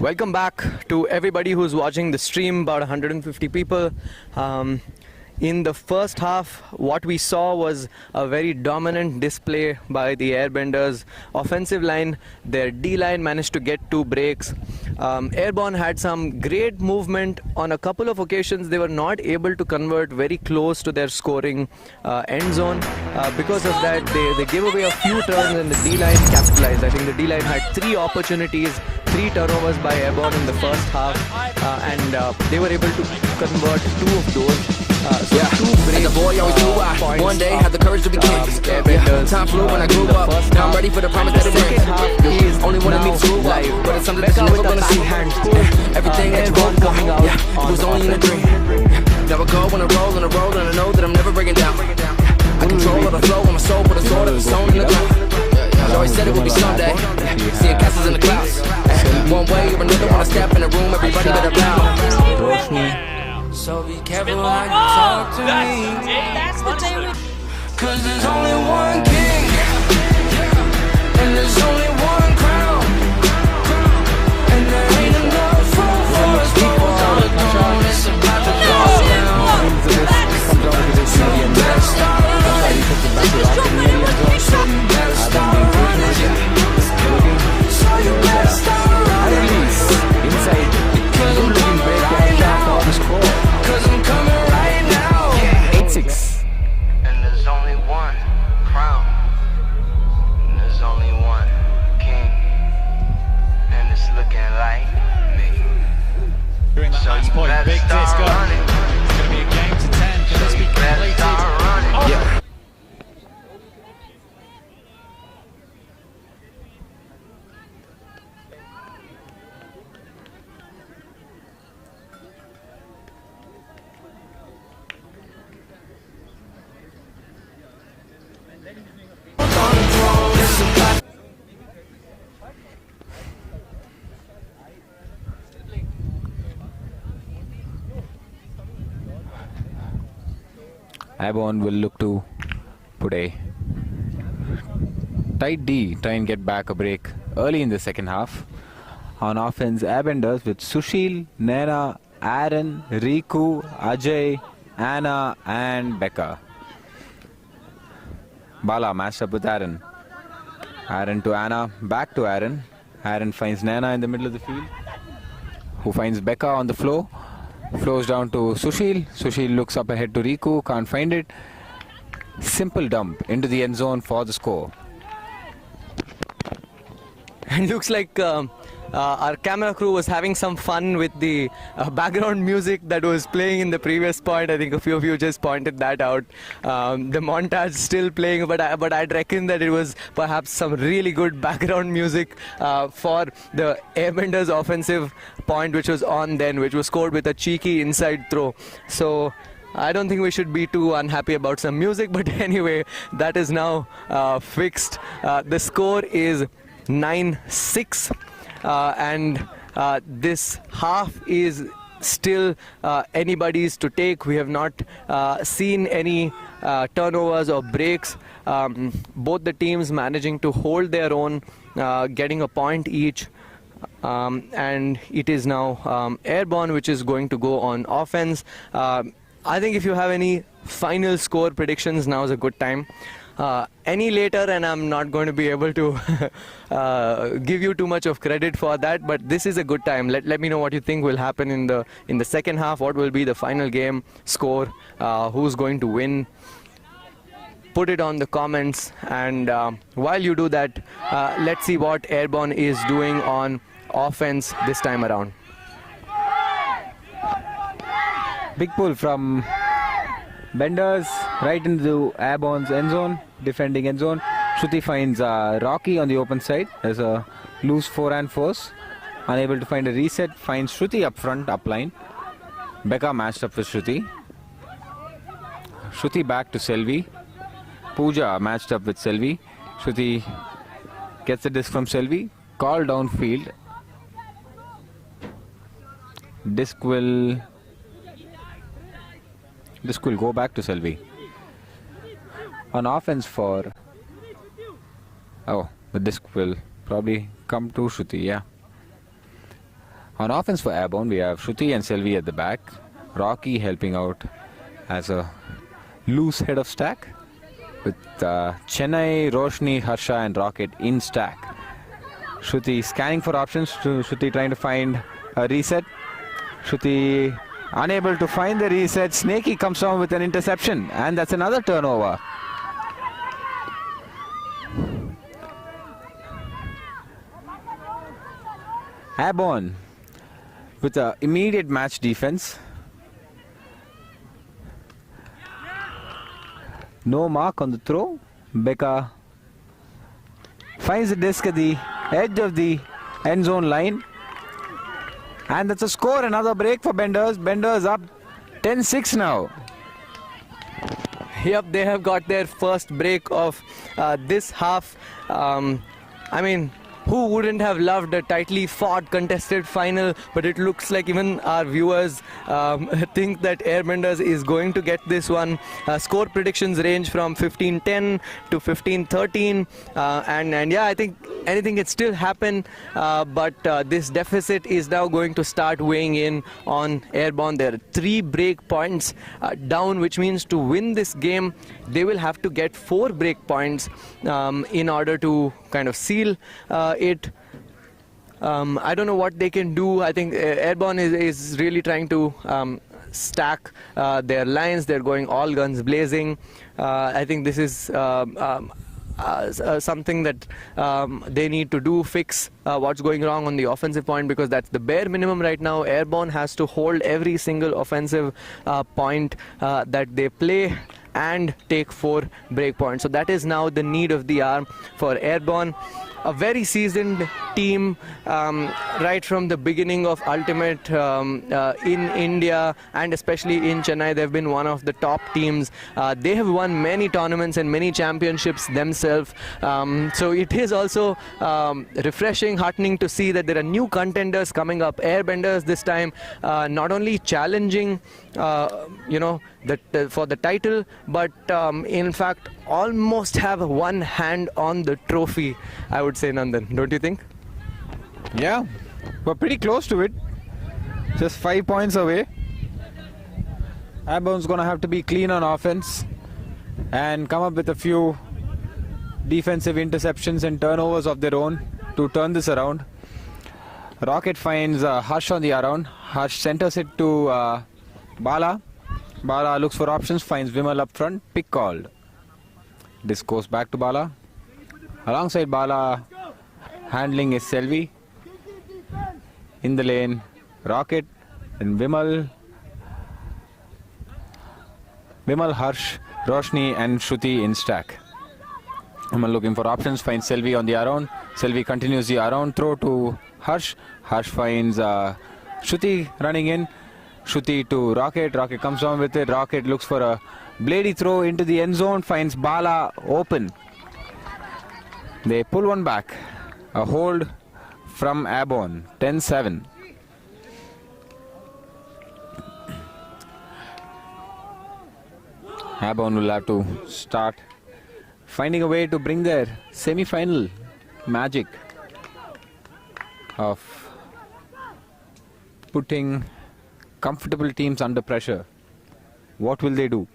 Welcome back to everybody who's watching the stream, about 150 people. In the first half, what we saw was a very dominant display by the Airbenders offensive line. Their D-line managed to get 2 breaks. Airborne had some great movement on a couple of occasions. They were not able to convert very close to their scoring end zone. Because of that, they gave away a few turns and the D-line capitalized. I think the D-line had 3 opportunities, 3 turnovers by Airborne in the first half, and they were able to convert 2 of those. So 2 As a boy, always knew I one day had the courage to be king. Time flew when I grew up. Now I'm ready for the promise that it brings. Only wanted me to grow up, but it's something that you're never gonna see. Everything that's going coming out, it was only in a dream. Now I go on a roll, and I know that I'm never breaking down. I control all the flow on my soul, but it's all of its own in the ground. I always said it would be someday. Seeing castles in the clouds. One way or another, when I step in the room, everybody better bow. So be careful how you talk to me. That's the day we... Cause there's only one king, and there's only one crown, and there ain't enough room for us both on the throne. It's about to go down. So you better start running. So you better start running. So you better start running. inside. Because I'm coming right now. Cause I'm coming right now. 8-6. And there's only one crown, and there's only one king, and it's looking like me. During that So last you point, better big start disco. running. It's going to be a game to 10. Can this So be you better completed? start running. Oh. Airborne will look to put a tight D, try and get back a break early in the second half. On offense, Airbenders with Sushil, Naina, Aaron, Riku, Ajay, Anna and Becca. Bala matched up with Aaron. Aaron to Anna, back to Aaron. Aaron finds Naina in the middle of the field, who finds Becca on the floor. Flows down to Sushil. Sushil looks up ahead to Riku, can't find it. Simple dump into the end zone for the score. And looks like our camera crew was having some fun with the background music that was playing in the previous point. I think a few of you just pointed that out. The montage still playing, but I'd reckon that it was perhaps some really good background music for the Airbenders offensive point, which was on then, which was scored with a cheeky inside throw. So I don't think we should be too unhappy about some music, but anyway, that is now fixed. The score is 9-6. And this half is still anybody's to take. We have not seen any turnovers or breaks. Both the teams managing to hold their own, getting a point each. And it is now Airborne which is going to go on offense. I think if you have any final score predictions, now is a good time. Any later and I'm not going to be able to give you too much of credit for that, but this is a good time. Let me know what you think will happen in the second half. What will be the final game score? Who's going to win? Put it on the comments, and while you do that, let's see what Airborne is doing on offense this time around. Big pull from Benders right into Airborne's end zone, defending end zone. Shruti finds Rocky on the open side. There's a loose 4 and 4s. Unable to find a reset, finds Shruti up front, up line. Becca matched up with Shruti. Shruti back to Selvi. Pooja matched up with Selvi. Shruti gets the disc from Selvi. Call downfield. Disc will go back to Selvi. On offense for... Oh, the disc will probably come to Shruti, yeah. On offense for Airborne, we have Shruti and Selvi at the back. Rocky helping out as a loose head of stack. With Chennai, Roshni, Harsha and Rocket in stack. Shruti scanning for options. Shruti trying to find a reset. Shruti unable to find the reset. Snakey comes down with an interception. And that's another turnover. Airborne with an immediate match defense. No mark on the throw. Becca finds the disc at the edge of the end zone line. And that's a score. Another break for Benders. Benders up 10-6 now. Yep, they have got their first break of this half. I mean, who wouldn't have loved a tightly fought, contested final? But it looks like even our viewers think that Airbenders is going to get this one. Score predictions range from 15-10 to 15-13. And yeah, I think anything can still happen. But this deficit is now going to start weighing in on Airborne. There are 3 break points down, which means to win this game, they will have to get 4 break points in order to kind of seal it. I don't know what they can do. I think Airborne is really trying to stack their lines. They're going all guns blazing. I think this is something that they need to do, fix what's going wrong on the offensive point, because that's the bare minimum right now. Airborne has to hold every single offensive point that they play and take 4 break points. So that is now the need of the hour for Airborne. A very seasoned team right from the beginning of Ultimate in India and especially in Chennai. They've been one of the top teams. They have won many tournaments and many championships themselves. So it is also refreshing, heartening to see that there are new contenders coming up. Airbenders this time not only challenging for the title, but in fact almost have one hand on the trophy, I would say, Nandan. Don't you think? Yeah, we're pretty close to it. Just 5 points away. Airborne's going to have to be clean on offense and come up with a few defensive interceptions and turnovers of their own to turn this around. Rocket finds Harsh on the around. Harsh centers it to Bala. Bala looks for options, finds Vimal up front. Pick called. This goes back to Bala. Alongside Bala, handling is Selvi. In the lane, Rocket and Vimal. Vimal, Harsh, Roshni and Shruti in stack. Vimal looking for options, finds Selvi on the around. Selvi continues the around throw to Harsh. Harsh finds Shruti running in. Shruti to Rocket. Rocket comes down with it. Rocket looks for a blady throw into the end zone. Finds Bala open. They pull one back. A hold from Airborne. 10-7. Airborne will have to start finding a way to bring their semi-final magic of putting comfortable teams under pressure. What will they do?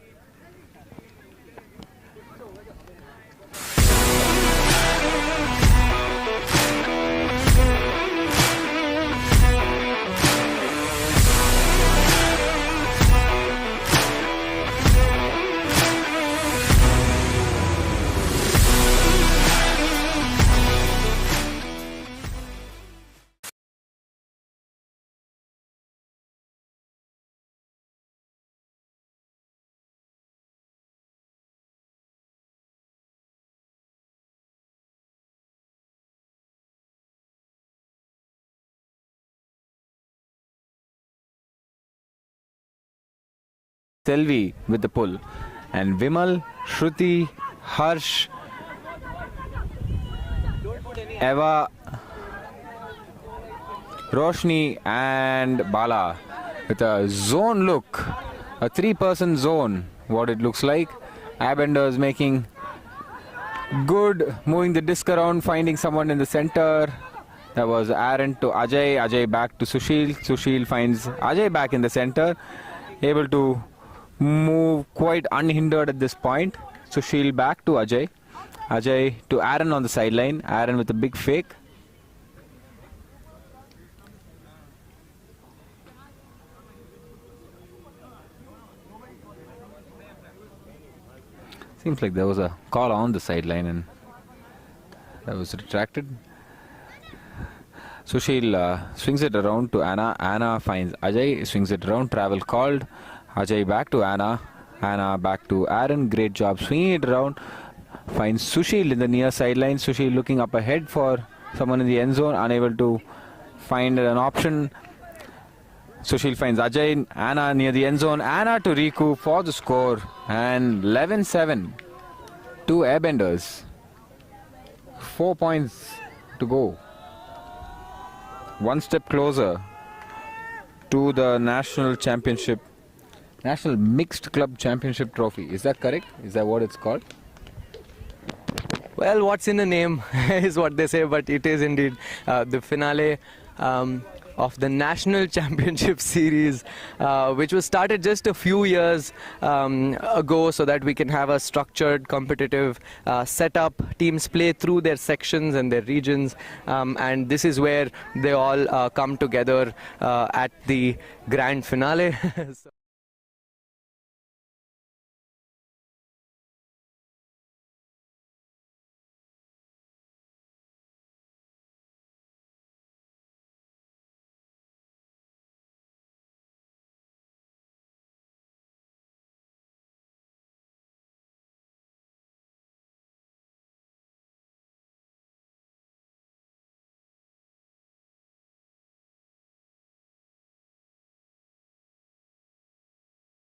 Selvi with the pull, and Vimal, Shruti, Harsh, Eva, Roshni and Bala with a zone look, a 3-person zone, what it looks like. Airbenders making good, moving the disc around, finding someone in the center, That was Aaron to Ajay. Ajay back to Sushil. Sushil finds Ajay back in the center. Able to move quite unhindered at this point. Sushil back to Ajay. Ajay to Aaron on the sideline. Aaron with a big fake. Seems like there was a call on the sideline and that was retracted. Sushil swings it around to Anna. Anna finds Ajay, swings it around, travel called. Ajay back to Anna. Anna back to Aaron. Great job swinging it around. Finds Sushil in the near sideline. Sushil looking up ahead for someone in the end zone. Unable to find an option. Sushil finds Ajay. Anna near the end zone. Anna to Riku for the score. And 11-7 to Airbenders. 4 points to go. One step closer to the national championship, national mixed club championship trophy. Is that correct? Is that what it's called? Well, what's in a name is what they say, but it is indeed the finale of the National Championship Series, which was started just a few years ago so that we can have a structured, competitive setup. Teams play through their sections and their regions, and this is where they all come together at the grand finale.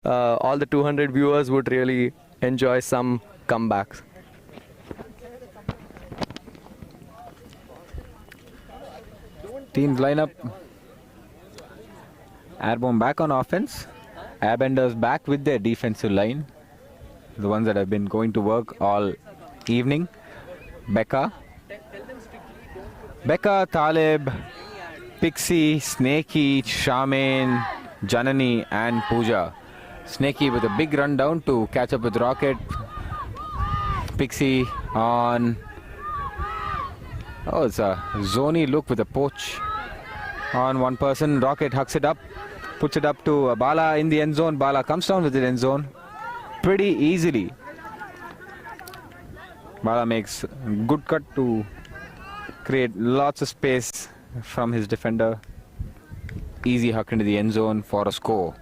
All the 200 viewers would really enjoy some comebacks. Teams line up. Airborne back on offense. Airbenders back with their defensive line. The ones that have been going to work all evening. Becca, Talib, Pixie, Snakey, Charmaine, Janani and Pooja. Snakey with a big run down to catch up with Rocket. Pixie on. Oh, it's a zony look with a poach on one person. Rocket hucks it up, puts it up to Bala in the end zone. Bala comes down with the end zone pretty easily. Bala makes good cut to create lots of space from his defender. Easy huck into the end zone for a score.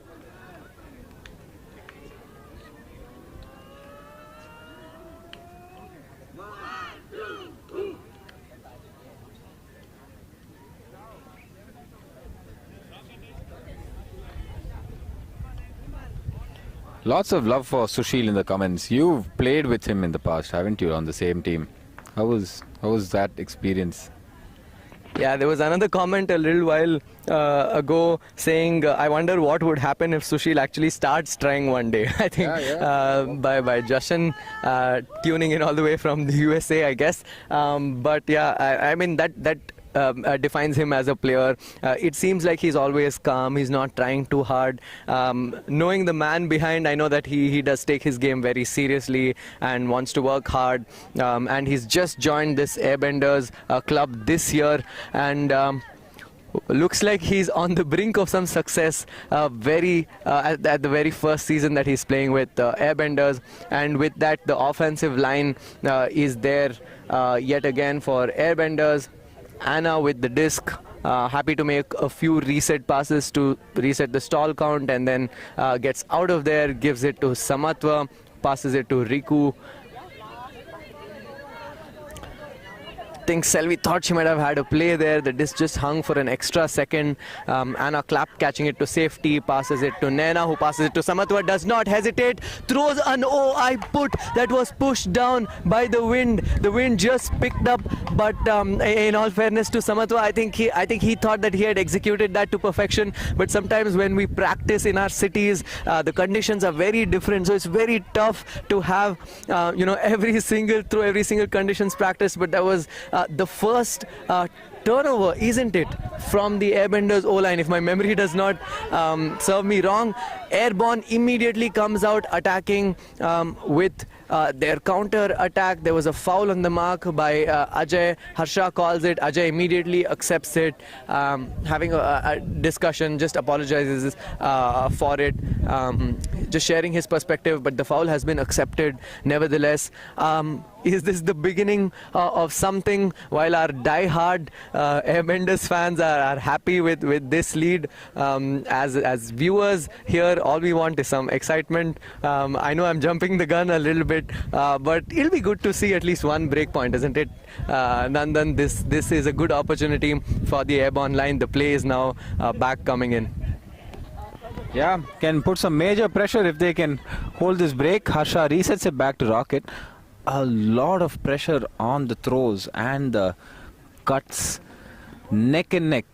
Lots of love for Sushil in the comments. You've played with him in the past, haven't you, on the same team? How was that experience? Yeah, there was another comment a little while ago saying, I wonder what would happen if Sushil actually starts trying one day. I think by Jashan tuning in all the way from the USA, I guess. But yeah, I mean that defines him as a player. It seems like he's always calm. He's not trying too hard. Knowing the man behind, I know that he does take his game very seriously and wants to work hard. And he's just joined this Airbenders club this year, and looks like he's on the brink of some success at the very first season that he's playing with Airbenders. And with that, the offensive line is there yet again for Airbenders. Anna with the disc, happy to make a few reset passes to reset the stall count, and then gets out of there, gives it to Samatwa, passes it to Riku. I think Selvi thought she might have had a play there. The disc just hung for an extra second. Anna clapped, catching it to safety, passes it to Naina, who passes it to Samatwa, does not hesitate, throws an OI put that was pushed down by the wind. The wind just picked up, but in all fairness to Samatwa, I think he thought that he had executed that to perfection. But sometimes when we practice in our cities, the conditions are very different, so it's very tough to have every single conditions practice. But that was the first turnover, isn't it, from the Airbenders O-line, if my memory does not serve me wrong. Airborne immediately comes out attacking with their counter attack. There was a foul on the mark by Ajay. Harsha calls it. Ajay immediately accepts it, having a discussion, just apologizes for it, just sharing his perspective, but the foul has been accepted nevertheless. Is this the beginning of something? While our die-hard Airbenders fans are happy with this lead, as viewers here, all we want is some excitement. I know I'm jumping the gun a little bit, but it'll be good to see at least one break point, isn't it? Nandan, this is a good opportunity for the Airborne line. The play is now back coming in. Yeah, can put some major pressure if they can hold this break. Harsha resets it back to Rocket. A lot of pressure on the throws and the cuts, neck and neck.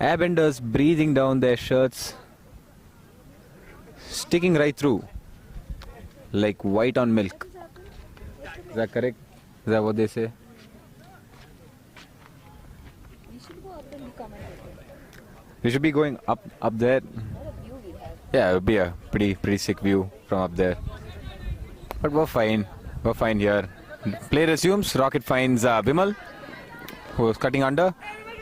Airbenders breathing down their shirts, sticking right through like white on milk. Is that correct? Is that what they say? We should be going up there. Yeah, it would be a pretty sick view from up there. But we're fine here. Play resumes. Rocket finds Vimal, who is cutting under.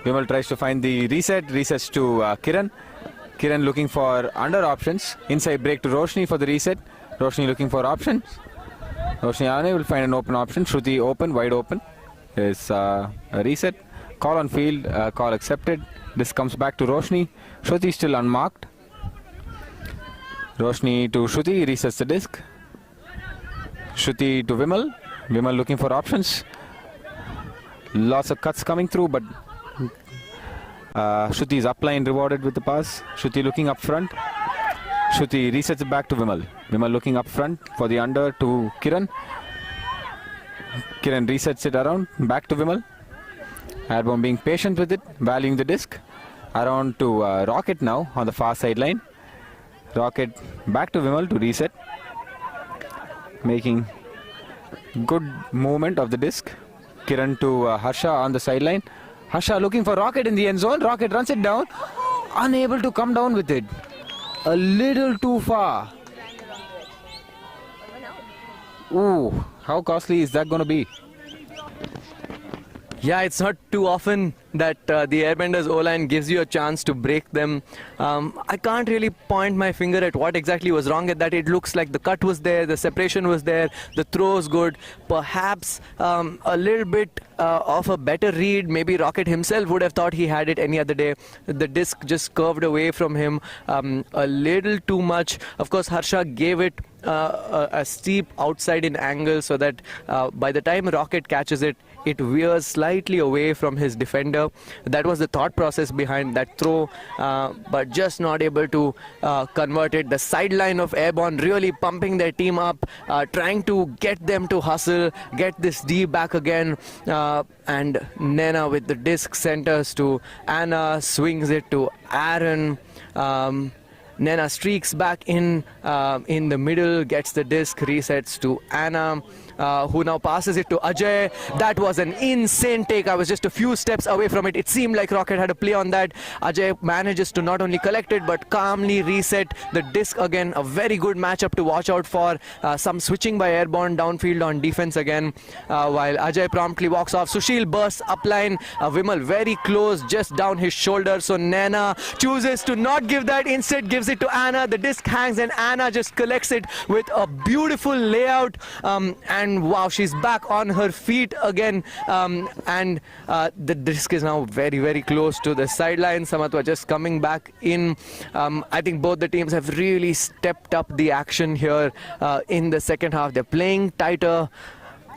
Vimal tries to find the resets to Kiran. Kiran looking for under options. Inside break to Roshni for the reset. Roshni looking for options. Roshni will find an open option. Shruti open, wide open. There's a reset. Call on field, call accepted. This comes back to Roshni. Shruti still unmarked. Roshni to Shruti, resets the disc. Shruti to Vimal. Vimal looking for options. Lots of cuts coming through, but Shruti is upline rewarded with the pass. Shruti looking up front. Shruti resets it back to Vimal. Vimal looking up front for the under to Kiran. Kiran resets it around, back to Vimal. Airborne being patient with it, valuing the disc. Around to Rocket now on the far sideline. Rocket back to Vimal to reset. Making good movement of the disc. Kiran to Harsha on the sideline. Harsha looking for Rocket in the end zone. Rocket runs it down. Unable to come down with it. A little too far. Ooh, how costly is that going to be? Yeah, it's not too often that the Airbenders O-line gives you a chance to break them. I can't really point my finger at what exactly was wrong at that. It looks like the cut was there, the separation was there, the throw was good. Perhaps a little bit of a better read. Maybe Rocket himself would have thought he had it any other day. The disc just curved away from him a little too much. Of course, Harsha gave it a steep outside in angle so that by the time Rocket catches it, it veers slightly away from his defender. That was the thought process behind that throw, but just not able to convert it. The sideline of Airborne really pumping their team up, trying to get them to hustle, get this D back again. And Nena with the disc centers to Anna, swings it to Aaron. Nena streaks back in the middle, gets the disc, resets to Anna, who now passes it to Ajay. That was an insane take. I was just a few steps away from it. It seemed like Rocket had a play on that. Ajay manages to not only collect it, but calmly reset the disc again. A very good matchup to watch out for. Some switching by Airborne downfield on defense again, while Ajay promptly walks off. Sushil bursts upline. Vimal very close, just down his shoulder. So Nena chooses to not give that, instead gives it to Anna. The disc hangs and Anna just collects it with a beautiful layout, and wow, she's back on her feet again, and the disc is now very, very close to the sideline. Samatwa just coming back in. I think both the teams have really stepped up the action here in the second half. They're playing tighter.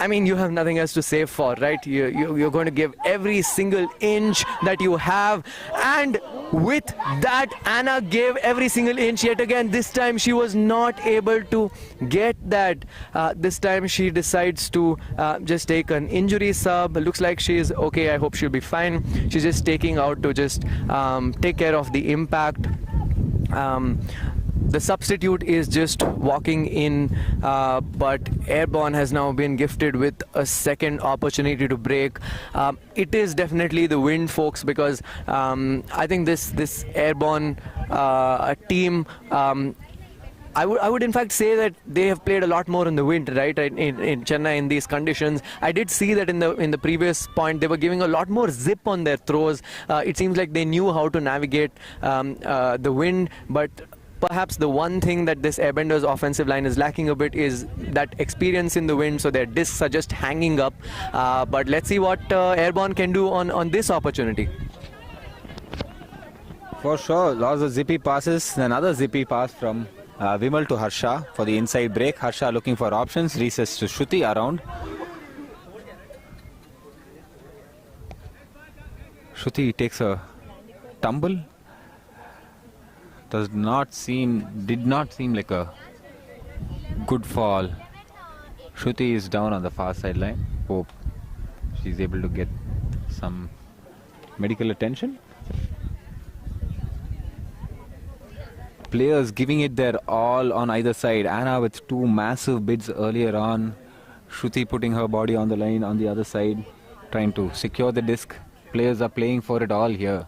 I mean, you have nothing else to save for, right? You're going to give every single inch that you have. And with that, Anna gave every single inch yet again. This time she was not able to get that. This time she decides to just take an injury sub. Looks like she's okay. I hope she'll be fine. She's just taking out to just take care of the impact. the substitute is just walking in, but Airborne has now been gifted with a second opportunity to break. It is definitely the wind, folks, because I think this Airborne team. I would in fact say that they have played a lot more in the wind, right? In Chennai in these conditions. I did see that in the previous point they were giving a lot more zip on their throws. It seems like they knew how to navigate the wind, but perhaps the one thing that this Airbenders offensive line is lacking a bit is that experience in the wind, so their discs are just hanging up. But let's see what Airborne can do on this opportunity. For sure, lots of zippy passes. Another zippy pass from Vimal to Harsha for the inside break. Harsha looking for options. Recess to Shruti around. Shruti takes a tumble. Did not seem like a good fall. Shruti is down on the far sideline. Hope she's able to get some medical attention. Players giving it their all on either side. Anna with two massive bids earlier on. Shruti putting her body on the line on the other side, trying to secure the disc. Players are playing for it all here.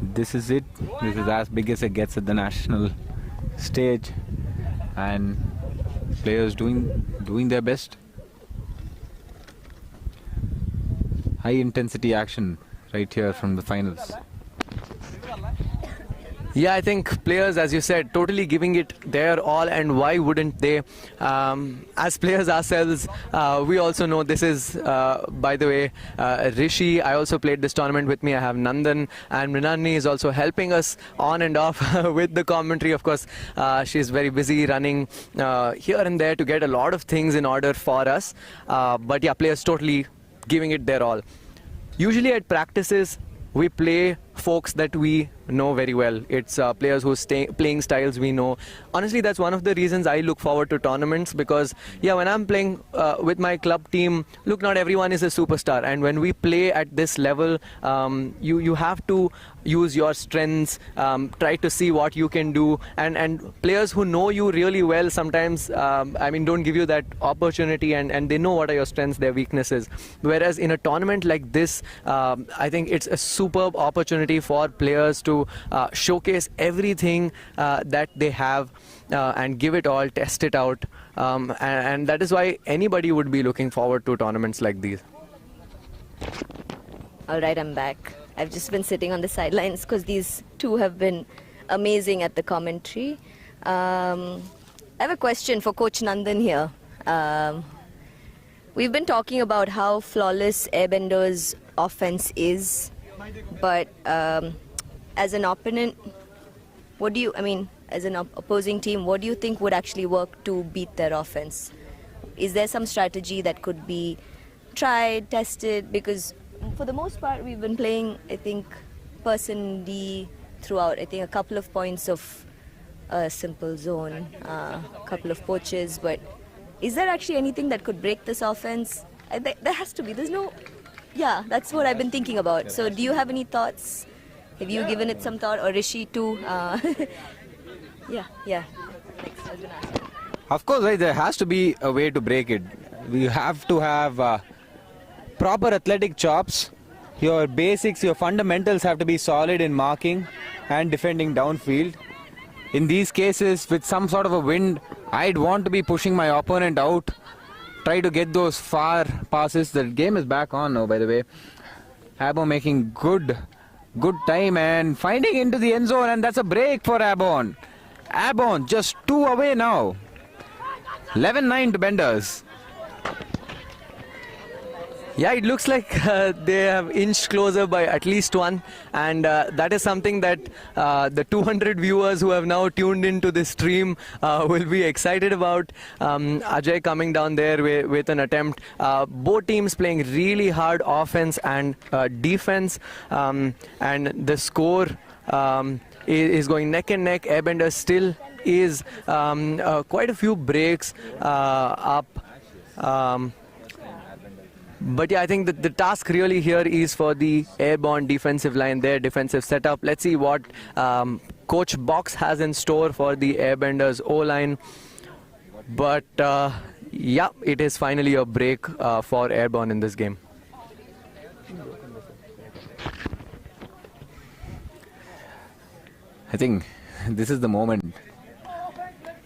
This is it. This is as big as it gets at the national stage, and players doing their best. High intensity action right here from the finals. Yeah, I think players, as you said, totally giving it their all, and why wouldn't they? As players ourselves, we also know this is, by the way, Rishi. I also played this tournament with me. I have Nandan, and Mrinalini is also helping us on and off with the commentary. Of course, she's very busy running here and there to get a lot of things in order for us. But yeah, players totally giving it their all. Usually at practices, we play folks that we know very well. It's players whose playing styles we know. Honestly, that's one of the reasons I look forward to tournaments, because yeah, when I'm playing with my club team, look, not everyone is a superstar, and when we play at this level, you have to use your strengths, try to see what you can do, and players who know you really well sometimes don't give you that opportunity, and they know what are your strengths, their weaknesses. Whereas in a tournament like this, I think it's a superb opportunity for players to showcase everything that they have and give it all, test it out, and that is why anybody would be looking forward to tournaments like these. All right, I'm back. I've just been sitting on the sidelines because these two have been amazing at the commentary. I have a question for Coach Nandan here. We've been talking about how flawless Airbenders' offense is, but as an opponent, as an opposing team, what do you think would actually work to beat their offense? Is there some strategy that could be tried, tested? Because for the most part, we've been playing, I think, person D throughout. I think a couple of points of a simple zone, a couple of poaches, but is there actually anything that could break this offense? There has to be. There's no... Yeah, that's what I've been thinking about. So do you have any thoughts? Have you given it some thought, or Rishi too? Yeah. Thanks. I was gonna ask. Of course, right, there has to be a way to break it. We have to have proper athletic chops. Your basics, your fundamentals have to be solid in marking and defending downfield. In these cases, with some sort of a wind, I'd want to be pushing my opponent out, try to get those far passes. The game is back on now, by the way. Airborne making good time and finding into the end zone, and that's a break for Airborne. Airborne just 2 away now. 11-9 to Benders. Yeah, it looks like they have inched closer by at least one, and that is something that the 200 viewers who have now tuned into this stream will be excited about. Ajay coming down there with an attempt. Both teams playing really hard offense and defense, and the score is going neck and neck. Airbenders still is quite a few breaks up. But yeah, I think that the task really here is for the Airborne defensive line, their defensive setup. Let's see what Coach Box has in store for the Airbenders O-line. But yeah, it is finally a break for Airborne in this game. I think this is the moment.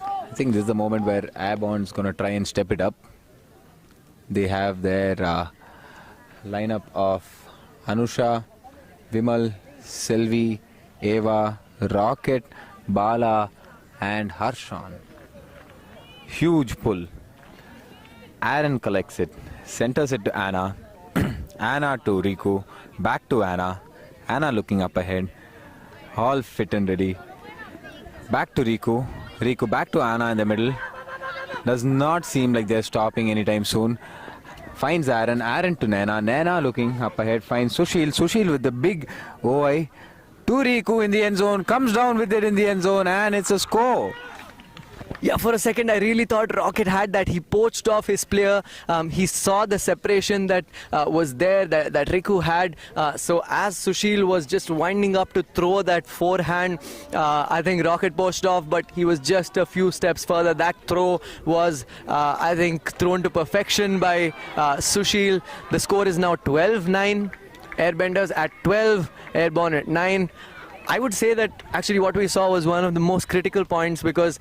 I think this is the moment where Airborne's going to try and step it up. They have their lineup of Anusha, Vimal, Selvi, Eva, Rocket, Bala and Harshan. Huge pull. Aaron collects it, centers it to Anna, Anna to Riku, back to Anna, Anna looking up ahead, all fit and ready. Back to Riku, Riku back to Anna in the middle. Does not seem like they're stopping anytime soon. Finds Aaron, Aaron to Naina, Naina looking up ahead, finds Sushil, Sushil with the big OI to Riku in the end zone, comes down with it in the end zone and it's a score. Yeah, for a second I really thought Rocket had that. He poached off his player. He saw the separation that was there, that Riku had. So as Sushil was just winding up to throw that forehand, I think Rocket poached off, but he was just a few steps further. That throw was, I think, thrown to perfection by Sushil. The score is now 12-9. Airbenders at 12, Airborne at 9. I would say that actually what we saw was one of the most critical points, because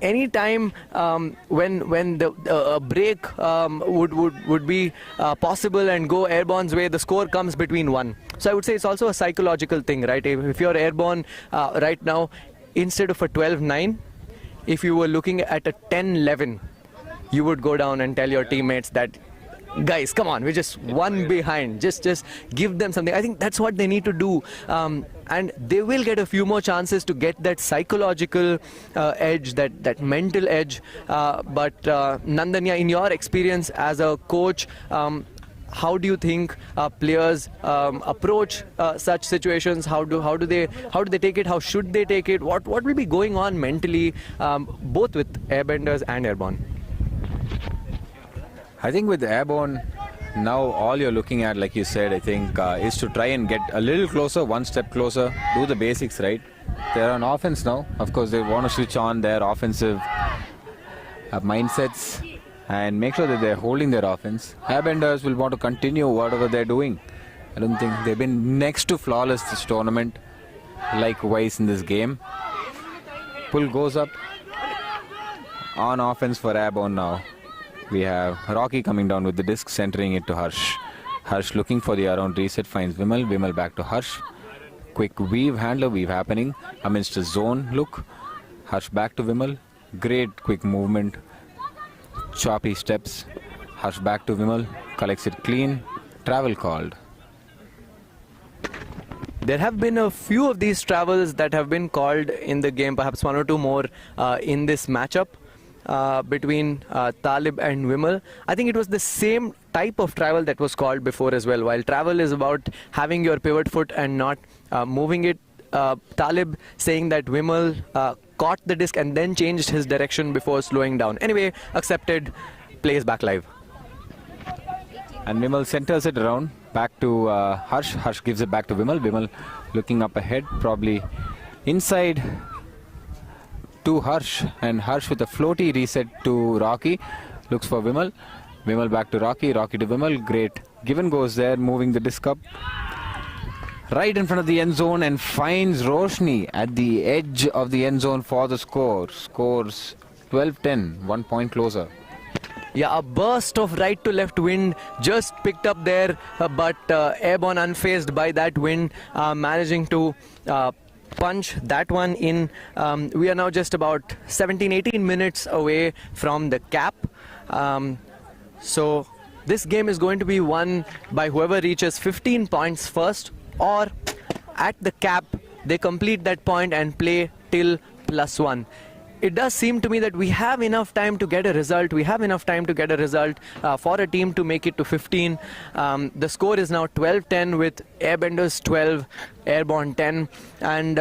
any time when a break would be possible and go Airborne's way, the score comes between 1. So I would say it's also a psychological thing, right? If you're Airborne right now, instead of a 12-9, if you were looking at a 10-11, you would go down and tell your teammates that, guys, come on, we're just one behind. Just give them something. I think that's what they need to do. And they will get a few more chances to get that psychological edge, that mental edge. But Nandanya, in your experience as a coach, how do you think players approach such situations? How do they take it? How should they take it? What will be going on mentally, both with Airbenders and Airborne? I think with Airborne, now all you're looking at, like you said, I think is to try and get a little closer, one step closer, do the basics right. They're on offense now. Of course, they want to switch on their offensive mindsets and make sure that they're holding their offense. Airbenders will want to continue whatever they're doing. I don't think they've been next to flawless this tournament, likewise in this game. Pull goes up on offense for Airborne now. We have Rocky coming down with the disc, centering it to Harsh. Harsh looking for the around reset, finds Vimal. Vimal back to Harsh. Quick weave, handler weave happening amidst a zone look. Harsh back to Vimal. Great quick movement. Choppy steps. Harsh back to Vimal. Collects it clean. Travel called. There have been a few of these travels that have been called in the game, perhaps one or two more in this matchup. Between Talib and Vimal. I think it was the same type of travel that was called before as well. While travel is about having your pivot foot and not moving it, Talib saying that Vimal caught the disc and then changed his direction before slowing down. Anyway, accepted, plays back live. And Vimal centers it around, back to Harsh. Harsh gives it back to Vimal. Vimal looking up ahead, probably inside to Harsh, and Harsh with a floaty reset to Rocky. Looks for Vimal. Vimal back to Rocky. Rocky to Vimal. Great. Given goes there, moving the disc up right in front of the end zone and finds Roshni at the edge of the end zone for the score. Scores 12-10, 1 point closer. Yeah, a burst of right to left wind just picked up there, but Airborne unfazed by that wind, managing to punch that one in. We are now just about 17-18 minutes away from the cap. So this game is going to be won by whoever reaches 15 points first, or at the cap they complete that point and play till +1. It does seem to me that we have enough time to get a result. We have enough time to get a result for a team to make it to 15. The score is now 12-10 with Airbenders 12, Airborne 10. And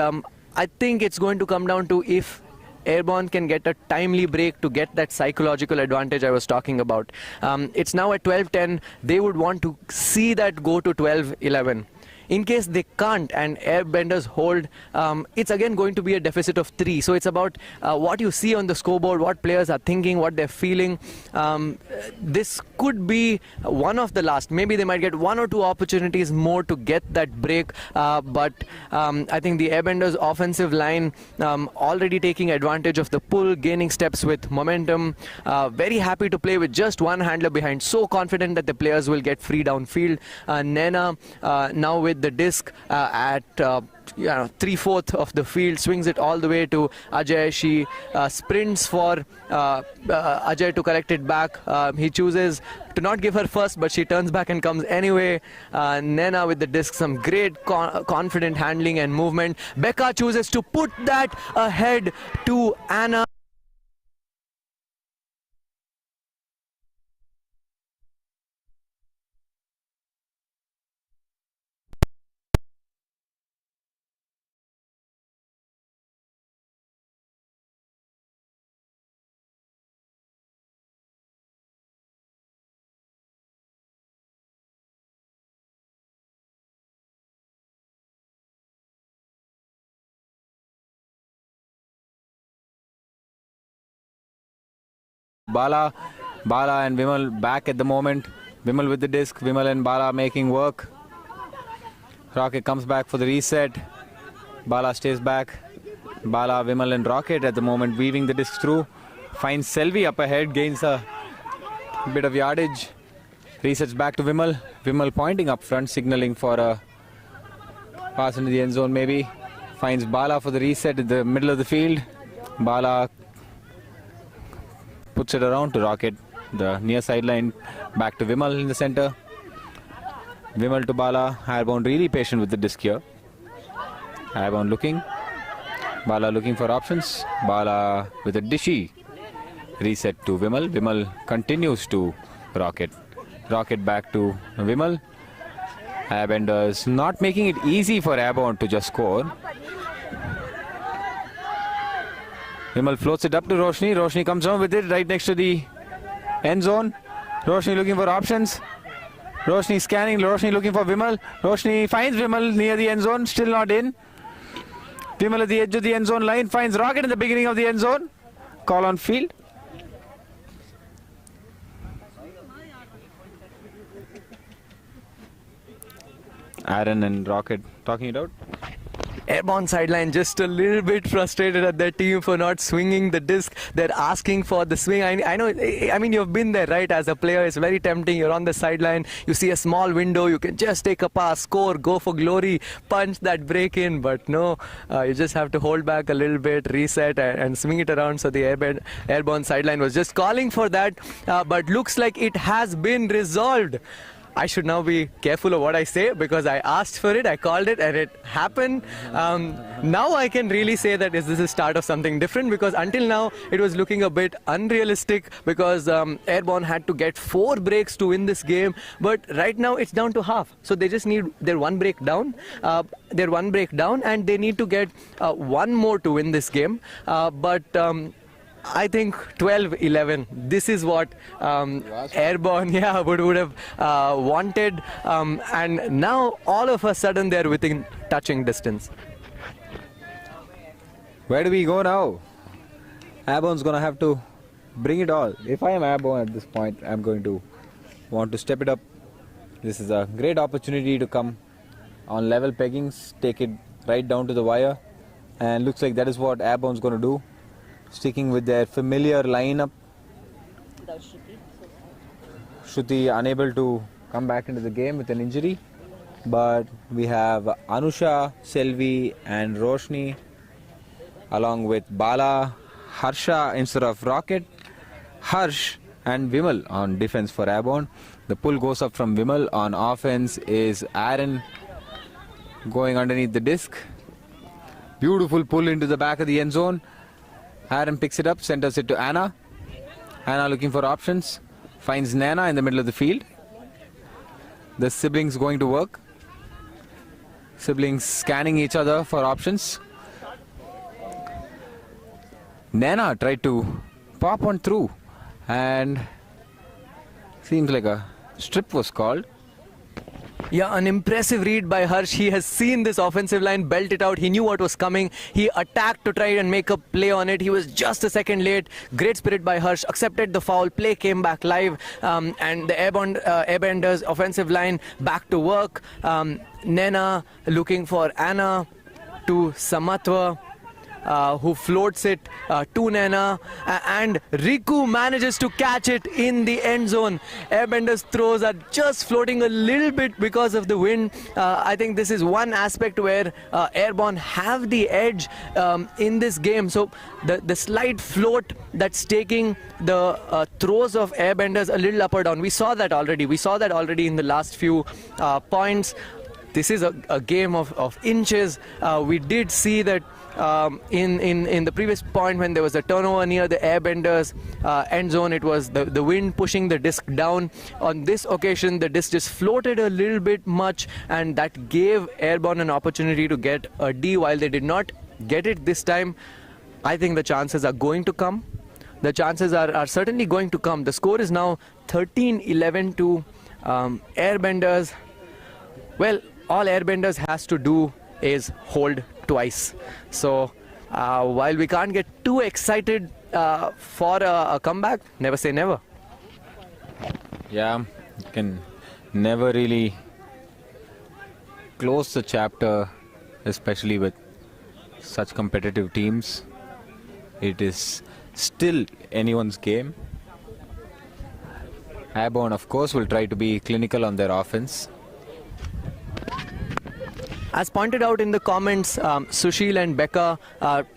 I think it's going to come down to if Airborne can get a timely break to get that psychological advantage I was talking about. It's now at 12-10. They would want to see that go to 12-11. in case they can't and Airbenders hold, it's again going to be a deficit of 3. So it's about what you see on the scoreboard, what players are thinking, what they're feeling. This could be one of the last. Maybe they might get 1 or 2 opportunities more to get that break. But I think the Airbenders offensive line already taking advantage of the pull, gaining steps with momentum. Very happy to play with just one handler behind. So confident that the players will get free downfield. Nena now with the disc at 3/4 of the field, swings it all the way to Ajay. She sprints for Ajay to collect it back. He chooses to not give her first, but she turns back and comes anyway. Nena with the disc, some great confident handling and movement. Becca chooses to put that ahead to Anna. Bala and Vimal back at the moment. Vimal with the disc. Vimal and Bala making work. Rocket comes back for the reset. Bala stays back. Bala, Vimal and Rocket at the moment weaving the disc through. Finds Selvi up ahead. Gains a bit of yardage. Resets back to Vimal. Vimal pointing up front, signaling for a pass into the end zone maybe. Finds Bala for the reset in the middle of the field. Bala puts it around to Rocket, the near sideline, back to Vimal in the center. Vimal to Bala. Airborne really patient with the disc here. Airborne looking. Bala looking for options. Bala with a dishy. Reset to Vimal. Vimal continues to Rocket. Rocket back to Vimal. Airbenders not making it easy for Airborne to just score. Vimal floats it up to Roshni. Roshni comes down with it right next to the end zone. Roshni looking for options. Roshni scanning. Roshni looking for Vimal. Roshni finds Vimal near the end zone. Still not in. Vimal at the edge of the end zone line. Finds Rocket in the beginning of the end zone. Call on field. Aaron and Rocket talking it out. Airborne sideline just a little bit frustrated at their team for not swinging the disc. They're asking for the swing. I know, I mean, you've been there, right? As a player, it's very tempting. You're on the sideline. You see a small window. You can just take a pass, score, go for glory, punch that break in. But no, you just have to hold back a little bit, reset, and swing it around. So the Airborne sideline was just calling for that. But looks like it has been resolved. I should now be careful of what I say because I asked for it, I called it, and it happened. Now I can really say that this is the start of something different because until now it was looking a bit unrealistic because Airborne had to get 4 breaks to win this game, but right now it's down to half. So they just need their one break down, and they need to get 1 more to win this game. I think 12-11. This is what Airborne would have wanted. And now all of a sudden they're within touching distance. Where do we go now? Airborne's going to have to bring it all. If I am Airborne at this point, I'm going to want to step it up. This is a great opportunity to come on level peggings, take it right down to the wire. And looks like that is what Airborne's going to do. Sticking with their familiar lineup. Shruti unable to come back into the game with an injury. But we have Anusha, Selvi and Roshni along with Bala, Harsha instead of Rocket, Harsh and Vimal on defense for Airborne. The pull goes up from Vimal. On offense is Aaron going underneath the disc. Beautiful pull into the back of the end zone. Aaron picks it up, centers it to Anna. Anna looking for options. Finds Nana in the middle of the field. The siblings going to work. Siblings scanning each other for options. Nana tried to pop one through and seems like a strip was called. Yeah, an impressive read by Harsh. He has seen this offensive line belt it out. He knew what was coming. He attacked to try and make a play on it. He was just a second late. Great spirit by Harsh. Accepted the foul. Play came back live. And the Airbenders offensive line back to work. Nena looking for Anna to Samatwa. Who floats it to Nena, and Riku manages to catch it in the end zone. Airbenders throws are just floating a little bit because of the wind. I think this is one aspect where Airborne have the edge in this game. So the slight float that's taking the throws of Airbenders a little up or down. We saw that already. We saw that already in the last few points. This is a game of inches. We did see that in the previous point when there was a turnover near the Airbenders end zone, it was the wind pushing the disc down. On this occasion, the disc just floated a little bit much, and that gave Airborne an opportunity to get a D. While they did not get it this time, I think the chances are going to come. The chances are certainly going to come. The score is now 13-11 to Airbenders. Well, all Airbenders has to do is hold twice. So while we can't get too excited for a comeback, never say never. Yeah, you can never really close the chapter, especially with such competitive teams. It is still anyone's game. Airborne, of course, will try to be clinical on their offense. As pointed out in the comments, Sushil and Becca,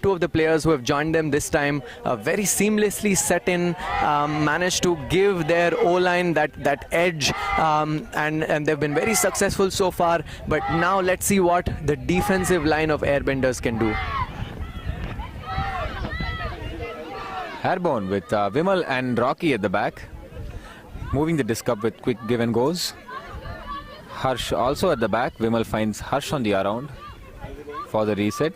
two of the players who have joined them this time, very seamlessly set in, managed to give their O-line that edge, and they've been very successful so far. But now let's see what the defensive line of Airbenders can do. Airborne with Vimal and Rocky at the back, moving the disc up with quick give and goes. Harsh also at the back. Vimal finds Harsh on the around for the reset.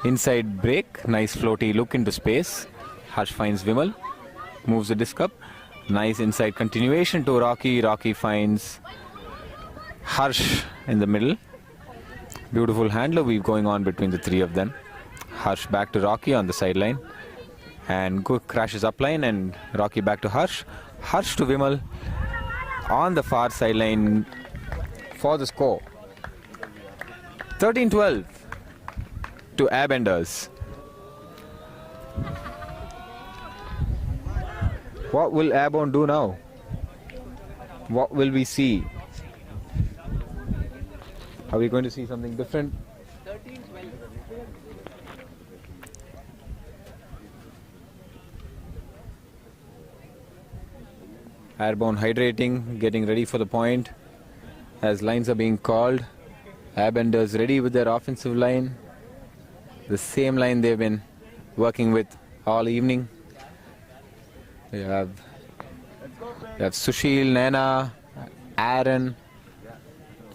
Inside break, nice floaty look into space. Harsh finds Vimal, moves the disc up. Nice inside continuation to Rocky. Rocky finds Harsh in the middle. Beautiful handler weave going on between the three of them. Harsh back to Rocky on the sideline. And good crashes upline, and Rocky back to Harsh. Harsh to Vimal on the far sideline for the score. 13-12 to Airbenders. What will Airborne do now? What will we see? Are we going to see something different? Airborne hydrating, getting ready for the point as lines are being called. Airbenders ready with their offensive line. The same line they've been working with all evening. They have Sushil, Nena, Aaron,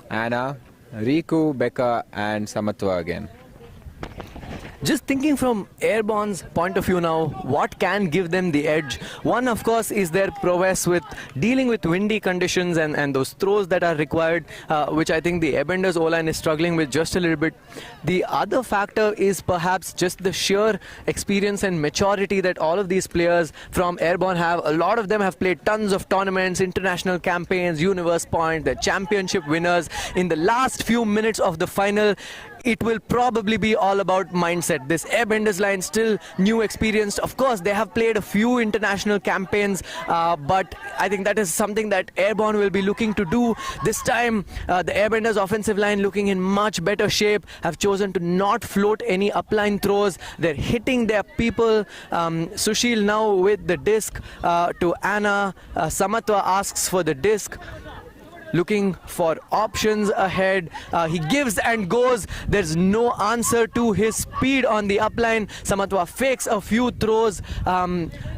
Anna, Riku, Becca and Samatwa again. Just thinking from Airborne's point of view now, what can give them the edge? One, of course, is their prowess with dealing with windy conditions and those throws that are required, which I think the Airbenders O-line is struggling with just a little bit. The other factor is perhaps just the sheer experience and maturity that all of these players from Airborne have. A lot of them have played tons of tournaments, international campaigns, Universe Point, the championship winners. In the last few minutes of the final, it will probably be all about mindset. This Airbenders line still new experienced. Of course, they have played a few international campaigns, but I think that is something that Airborne will be looking to do. This time, the Airbenders offensive line looking in much better shape, have chosen to not float any upline throws. They're hitting their people. Sushil now with the disc to Anna. Samatwa asks for the disc, looking for options ahead. He gives and goes. There's no answer to his speed on the upline. Samatwa fakes a few throws.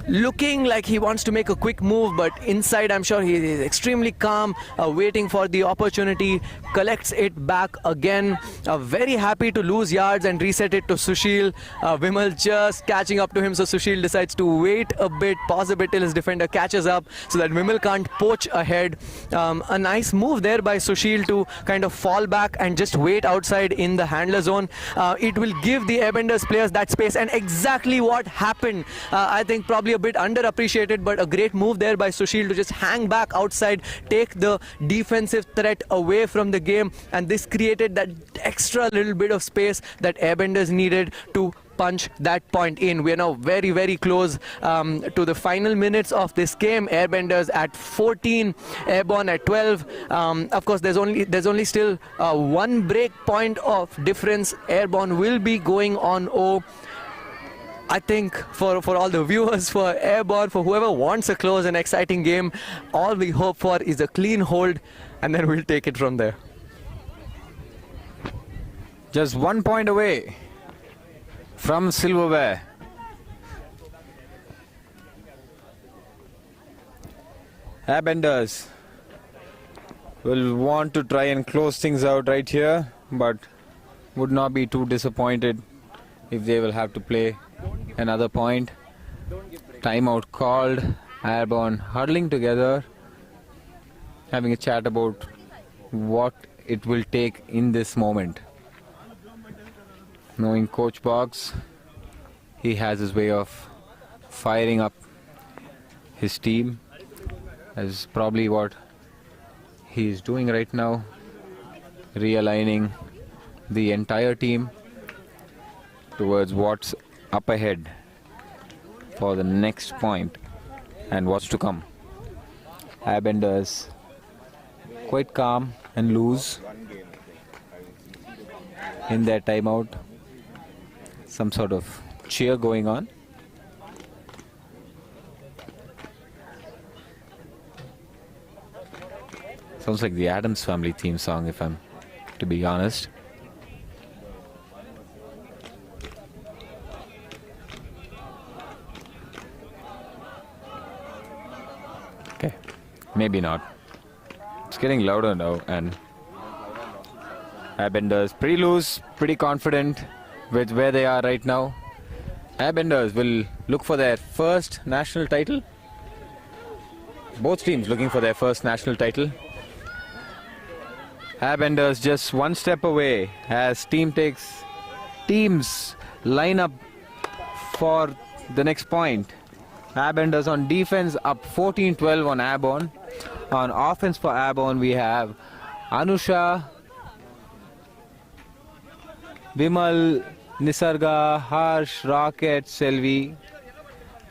looking like he wants to make a quick move, but inside I'm sure he is extremely calm, waiting for the opportunity, collects it back again, very happy to lose yards and reset it to Sushil. Vimal just catching up to him, so Sushil decides to wait a bit, pause a bit till his defender catches up so that Vimal can't poach ahead. A nice move there by Sushil to kind of fall back and just wait outside in the handler zone. It will give the Airbenders players that space, and exactly what happened. I think probably a bit underappreciated, but a great move there by Sushil to just hang back outside, take the defensive threat away from the game, and this created that extra little bit of space that Airbenders needed to punch that point in. We are now very, very close to the final minutes of this game. Airbenders at 14, Airborne at 12. Of course, there's only still one break point of difference. Airborne will be going on 0. I think for all the viewers, for Airborne, for whoever wants a close and exciting game, all we hope for is a clean hold, and then we'll take it from there. Just 1 point away from silverware. Airbenders will want to try and close things out right here, but would not be too disappointed if they will have to play another point. Timeout called. Airborne huddling together, having a chat about what it will take in this moment. Knowing Coach Boggs, he has his way of firing up his team. That's probably what he's doing right now, realigning the entire team towards what's up ahead for the next point and what's to come. Airbenders quite calm and loose in their timeout. Some sort of cheer going on. Sounds like the Addams Family theme song, if I'm to be honest. Okay, maybe not. It's getting louder now, and Airbenders pretty loose, pretty confident with where they are right now. Airbenders will look for their first national title. Both teams looking for their first national title. Airbenders just one step away as teams line up for the next point. Airbenders on defense up 14-12 on Airborne. On offense for Airborne we have Anusha, Vimal, Nisarga, Harsh, Rocket, Selvi,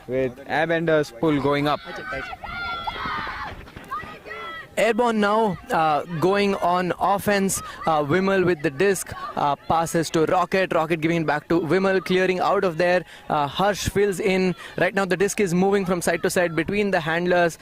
with Airbenders pull going up. Airborne now going on offense. Vimal with the disc, passes to Rocket. Rocket giving it back to Vimal, clearing out of there. Harsh fills in. Right now the disc is moving from side to side between the handlers.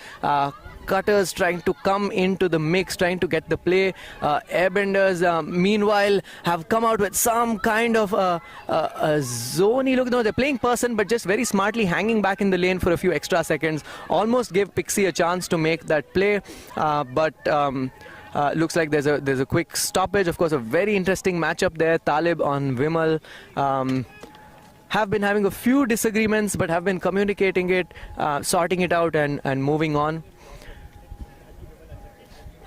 Cutters trying to come into the mix, trying to get the play. Airbenders, meanwhile, have come out with some kind of a zony look. No, they're playing person, but just very smartly hanging back in the lane for a few extra seconds. Almost gave Pixie a chance to make that play, but looks like there's a quick stoppage. Of course, a very interesting matchup there. Talib on Vimal. Have been having a few disagreements, but have been communicating it, sorting it out, and moving on.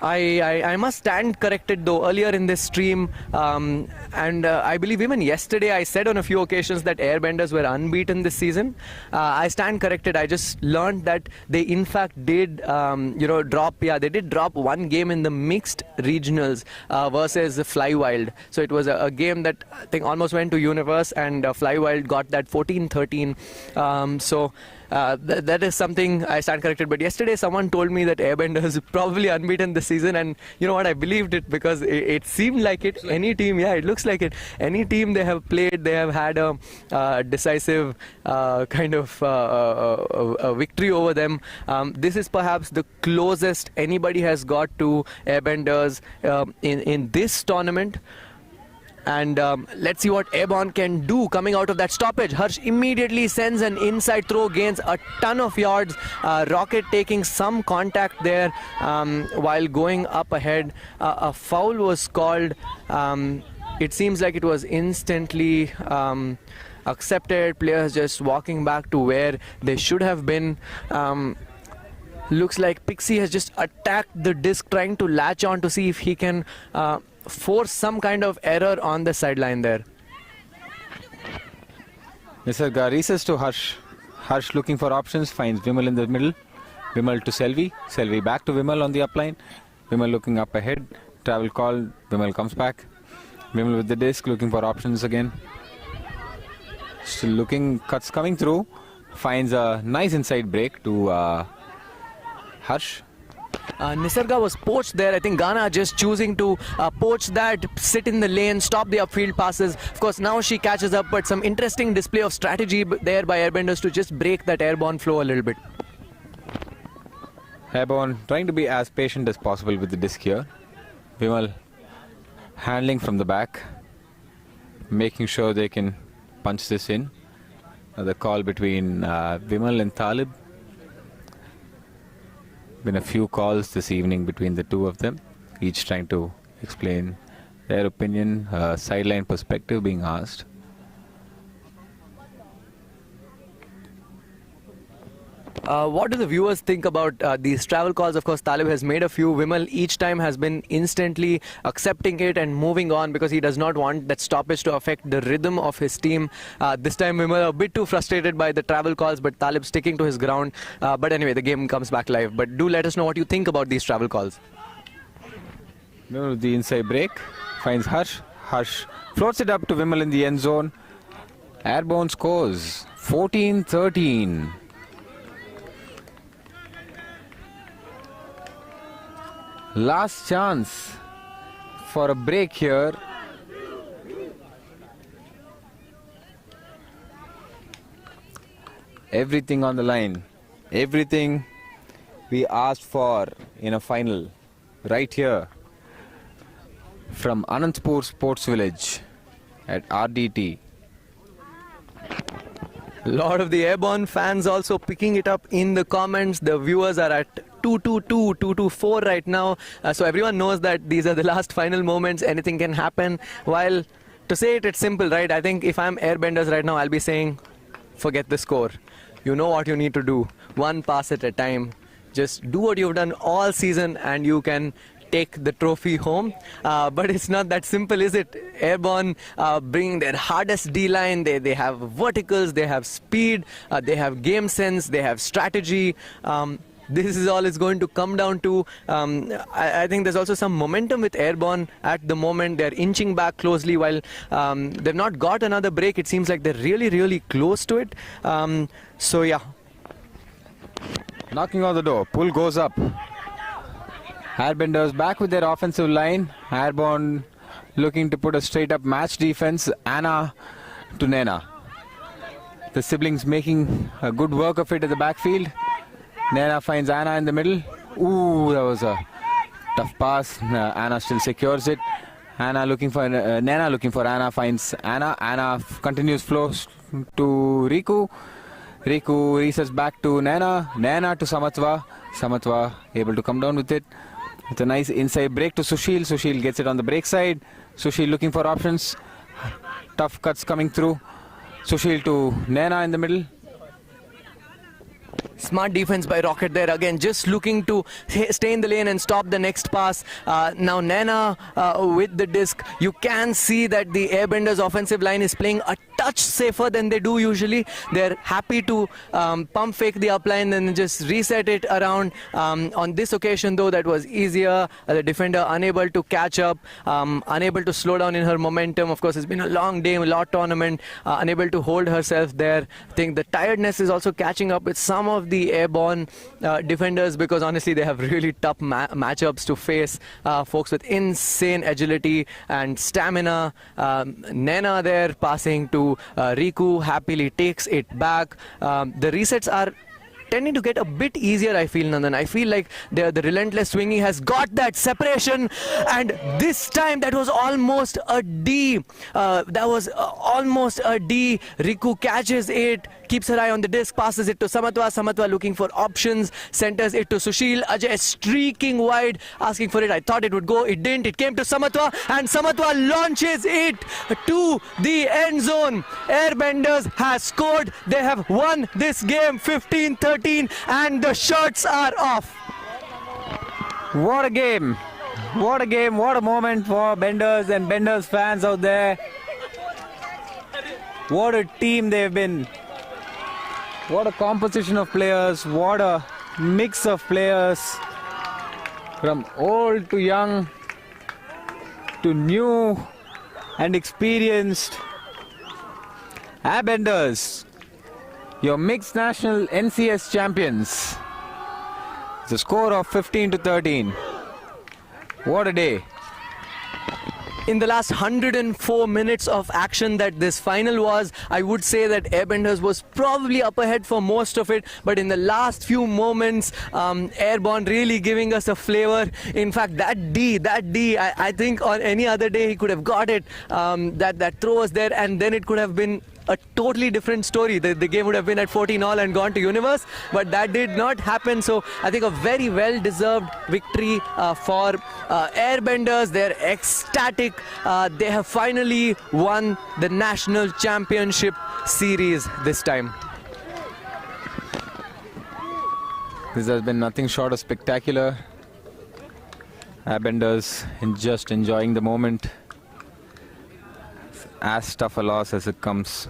I must stand corrected though. Earlier in this stream, and I believe even yesterday I said on a few occasions that Airbenders were unbeaten this season. I stand corrected. I just learned that they in fact did drop. Yeah, they did drop one game in the mixed regionals versus Flywild. So it was a game that I think almost went to Universe, and Flywild got that 14-13. That is something I stand corrected. But yesterday someone told me that Airbenders is probably unbeaten this season, and you know what, I believed it because it seemed like it. Any team, yeah, it looks like it. Any team they have played, they have had a decisive kind of a victory over them. This is perhaps the closest anybody has got to Airbenders in this tournament. And let's see what Airborne can do coming out of that stoppage. Harsh immediately sends an inside throw, gains a ton of yards. Rocket taking some contact there while going up ahead. A foul was called. It seems like it was instantly accepted. Players just walking back to where they should have been. Looks like Pixie has just attacked the disc, trying to latch on to see if he can force some kind of error on the sideline there. Nisarga races to Harsh. Harsh looking for options, finds Vimal in the middle. Vimal to Selvi. Selvi back to Vimal on the upline. Vimal looking up ahead. Travel call. Vimal comes back. Vimal with the disc, looking for options again. Still looking, cuts coming through. Finds a nice inside break to Harsh. Nisarga was poached there. I think Ghana just choosing to poach that, sit in the lane, stop the upfield passes. Of course, now she catches up, but some interesting display of strategy there by Airbenders to just break that airborne flow a little bit. Airborne trying to be as patient as possible with the disc here. Vimal handling from the back, making sure they can punch this in. The call between Vimal and Talib. Been a few calls this evening between the two of them, each trying to explain their opinion, sideline perspective being asked. What do the viewers think about these travel calls? Of course, Talib has made a few. Vimal each time has been instantly accepting it and moving on because he does not want that stoppage to affect the rhythm of his team. This time Vimal a bit too frustrated by the travel calls, but Talib sticking to his ground. But anyway, the game comes back live. But do let us know what you think about these travel calls. Vimal with the inside break, finds Harsh. Harsh floats it up to Vimal in the end zone. Airborne scores 14-13. Last chance for a break here. Everything on the line. Everything we asked for in a final. Right here. From Anantpur Sports Village at RDT. A lot of the Airborne fans also picking it up in the comments. The viewers are at 222, 224 right now. So everyone knows that these are the last final moments. Anything can happen. While to say it, it's simple, right? I think if I'm Airbenders right now, I'll be saying, forget the score. You know what you need to do. One pass at a time. Just do what you've done all season and you can take the trophy home. But it's not that simple, is it? Airborne bringing their hardest D-line. They have verticals, they have speed, they have game sense, they have strategy. This is all it's going to come down to. I think there's also some momentum with Airborne at the moment. They're inching back closely while they've not got another break. It seems like they're really, really close to it. So, yeah. Knocking on the door. Pull goes up. Airbenders back with their offensive line. Airborne looking to put a straight up match defense. Anna to Nena. The siblings making a good work of it at the backfield. Nena finds Anna in the middle. Ooh, that was a tough pass. Anna still secures it. Nena looking for Anna, finds Anna. Anna continues flows to Riku. Riku resets back to Nena. Nena to Samatva. Samatva able to come down with it. It's a nice inside break to Sushil. Sushil gets it on the break side. Sushil looking for options. Tough cuts coming through. Sushil to Nena in the middle. Smart defense by Rocket there again, just looking to stay in the lane and stop the next pass. Now Nena with the disc. You can see that the Airbenders offensive line is playing a touch safer than they do usually. They're happy to pump fake the upline and just reset it around. On this occasion though, that was easier. The defender unable to catch up, unable to slow down in her momentum. Of course, it's been a long day, a lot tournament, unable to hold herself there. I think the tiredness is also catching up with some of the Airborne defenders because honestly they have really tough matchups to face. Folks with insane agility and stamina. Nena there passing to Riku, happily takes it back. The resets are tending to get a bit easier, I feel, Nandan. I feel like the relentless swinging has got that separation, and this time that was almost a D. That was almost a D. Riku catches it, keeps her eye on the disc, passes it to Samatwa. Samatwa looking for options, centers it to Sushil. Ajay streaking wide, asking for it. I thought it would go, it didn't. It came to Samatwa, and Samatwa launches it to the end zone. Airbenders has scored. They have won this game 15-13, and the shirts are off. What a game! What a game! What a moment for Benders and Benders fans out there. What a team they've been. What a composition of players. What a mix of players. From old to young to new and experienced. Airbenders, your mixed national NCS champions. It's a score of 15-13. What a day. In the last 104 minutes of action that this final was, I would say that Airbenders was probably up ahead for most of it, but in the last few moments, Airborne really giving us a flavor. In fact, that D, I think on any other day he could have got it. That throw was there, and then it could have been a totally different story. The game would have been at 14-all and gone to Universe, but that did not happen. So I think a very well-deserved victory for Airbenders. They're ecstatic. They have finally won the National Championship Series this time. This has been nothing short of spectacular. Airbenders just enjoying the moment. As tough a loss as it comes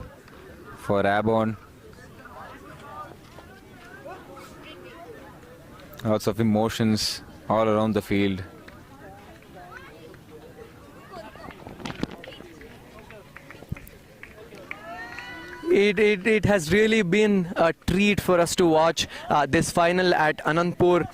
for Airborne. Lots of emotions all around the field. It has really been a treat for us to watch this final at Anandpur.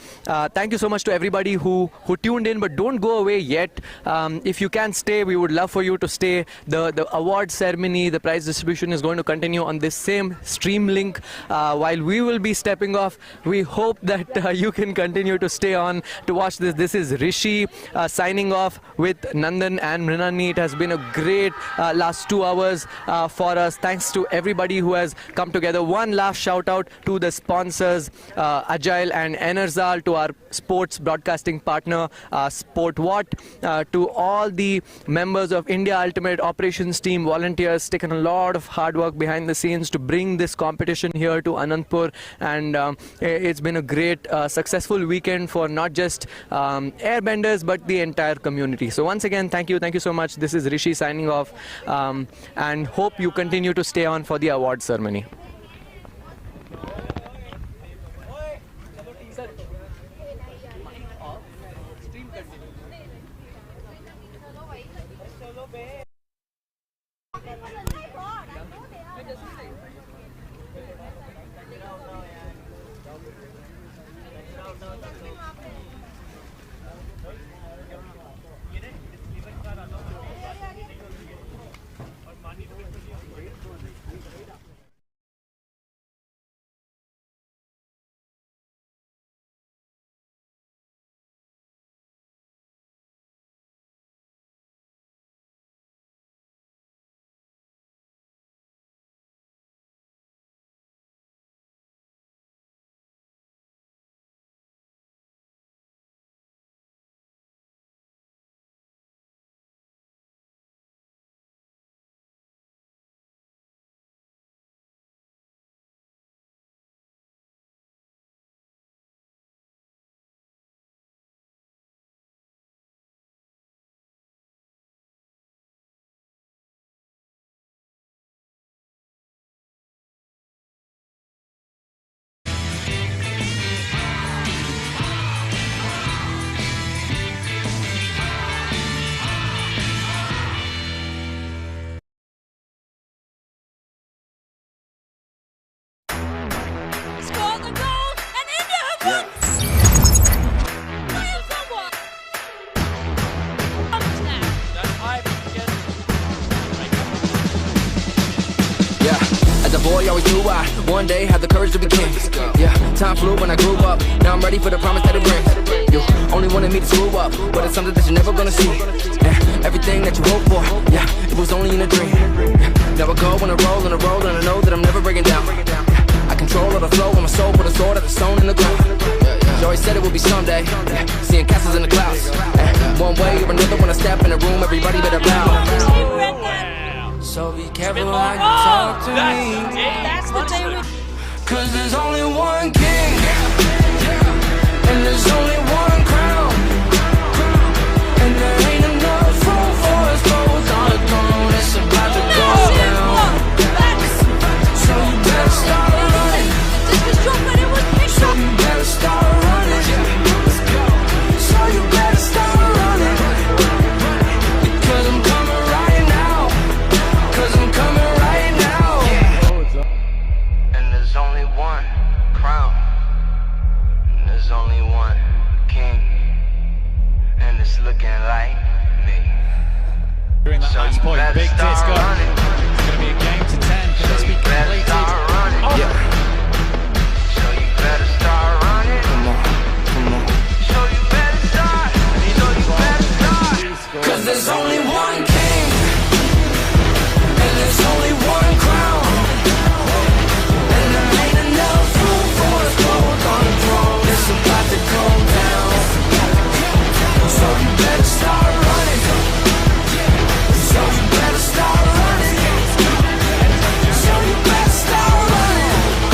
Thank you so much to everybody who tuned in, but don't go away yet. If you can stay, we would love for you to stay. The award ceremony, the prize distribution is going to continue on this same stream link. While we will be stepping off, we hope that you can continue to stay on to watch this. This is Rishi signing off with Nandan and Mrinani. It has been a great last 2 hours for us. Thanks to everybody who has come together. One last shout out to the sponsors, Agile and Enerzal, to our sports broadcasting partner, SportWatt, to all the members of India Ultimate Operations Team, volunteers, taken a lot of hard work behind the scenes to bring this competition here to Anandpur, and it's been a great, successful weekend for not just Airbenders but the entire community. So once again, thank you so much. This is Rishi signing off, and hope you continue to stay on for the award ceremony. always knew I one day had the courage to be king. Yeah, time flew when I grew up. Now I'm ready for the promise that it brings. You only wanted me to screw up, but it's something that you're never gonna see. Yeah, everything that you hope for, yeah, it was only in a dream. Yeah, now I go on a roll, and I know that I'm never breaking down. I control all the flow on my soul, put a sword at the stone in the ground. She always said it would be someday, seeing castles in the clouds. One way or another, when I step in the room, everybody better bow. So be careful how you talk to me, That's the day we 'cause there's only one king, and there's only one crown, and there ain't enough room for us both on the throne. It's about to go down, so you better start running. So you better start running. So you better start running. Because I'm coming right now. 'Cause I'm coming right now. And there's only one crown. And there's only one king. And it's looking like me. During that So last you point, better big start disco. running. It's going to be a game to 10. Can this So be you better completed? start running. Oh. Yeah. So you better start running. Come on, come on. So you better start. So you better start. 'Cause there's only one king. And there's only one crown. And there ain't enough room for us both on the throne. It's about to go down. So you better start running. So you better start running. So you better start running.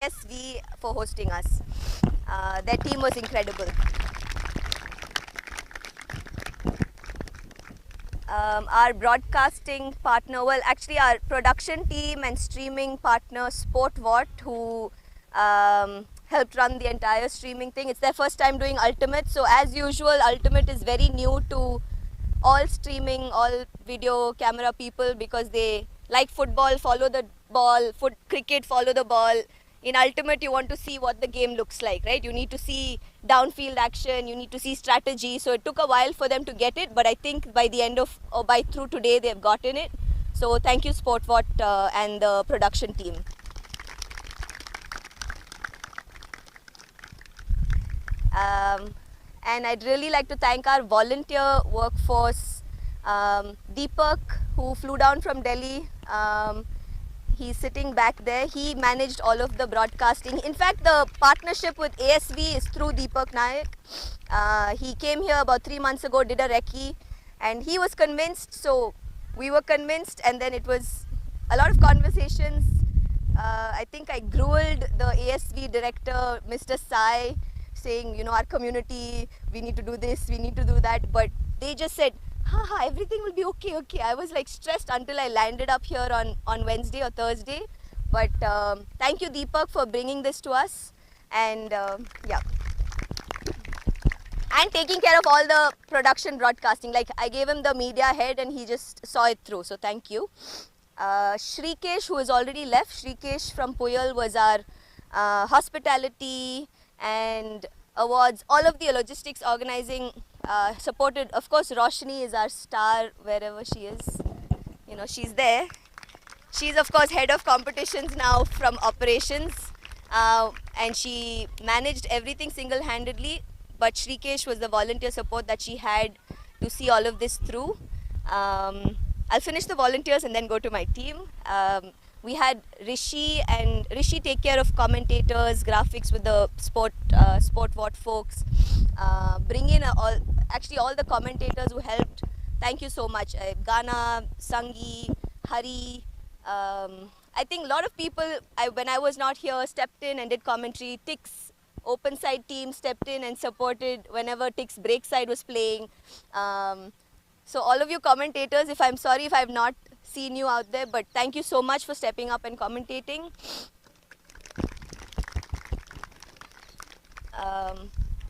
ASV for hosting us. Their team was incredible. Our broadcasting partner, well, actually our production team and streaming partner, SportVault, who helped run the entire streaming thing. It's their first time doing Ultimate, so as usual, Ultimate is very new to all streaming, all video camera people, because they like football, follow the ball, cricket, follow the ball. In Ultimate, you want to see what the game looks like, right? You need to see downfield action, you need to see strategy. So it took a while for them to get it, but I think by the end of, or by through today, they've gotten it. So thank you, SportVault and the production team. And I'd really like to thank our volunteer workforce, Deepak, who flew down from Delhi. He's sitting back there. He managed all of the broadcasting. In fact, the partnership with ASV is through Deepak Nayak. He came here about 3 months ago, did a recce, and he was convinced, so we were convinced, and then it was a lot of conversations. I think I grilled the ASV director, Mr. Sai, saying, you know, our community, we need to do this, we need to do that, but they just said, haha, everything will be okay, okay. I was like stressed until I landed up here on Wednesday or Thursday, but thank you, Deepak, for bringing this to us, and yeah. And taking care of all the production broadcasting. Like, I gave him the media head and he just saw it through, so thank you. Shrikesh, who has already left, Shrikesh from Puyal was our hospitality and awards, all of the logistics organizing, supported. Of course, Roshni is our star wherever she is. You know, she's there. She's of course head of competitions now from operations, and she managed everything single-handedly, but Shrikesh was the volunteer support that she had to see all of this through. I'll finish the volunteers and then go to my team. We had Rishi, and Rishi take care of commentators, graphics with the SportVault folks. Bring in all the commentators who helped. Thank you so much. Ghana, Sangi, Hari. I think a lot of people, when I was not here, stepped in and did commentary. Tick's open side team stepped in and supported whenever Tick's break side was playing. So all of you commentators, I'm sorry if I've not seen you out there, but thank you so much for stepping up and commentating.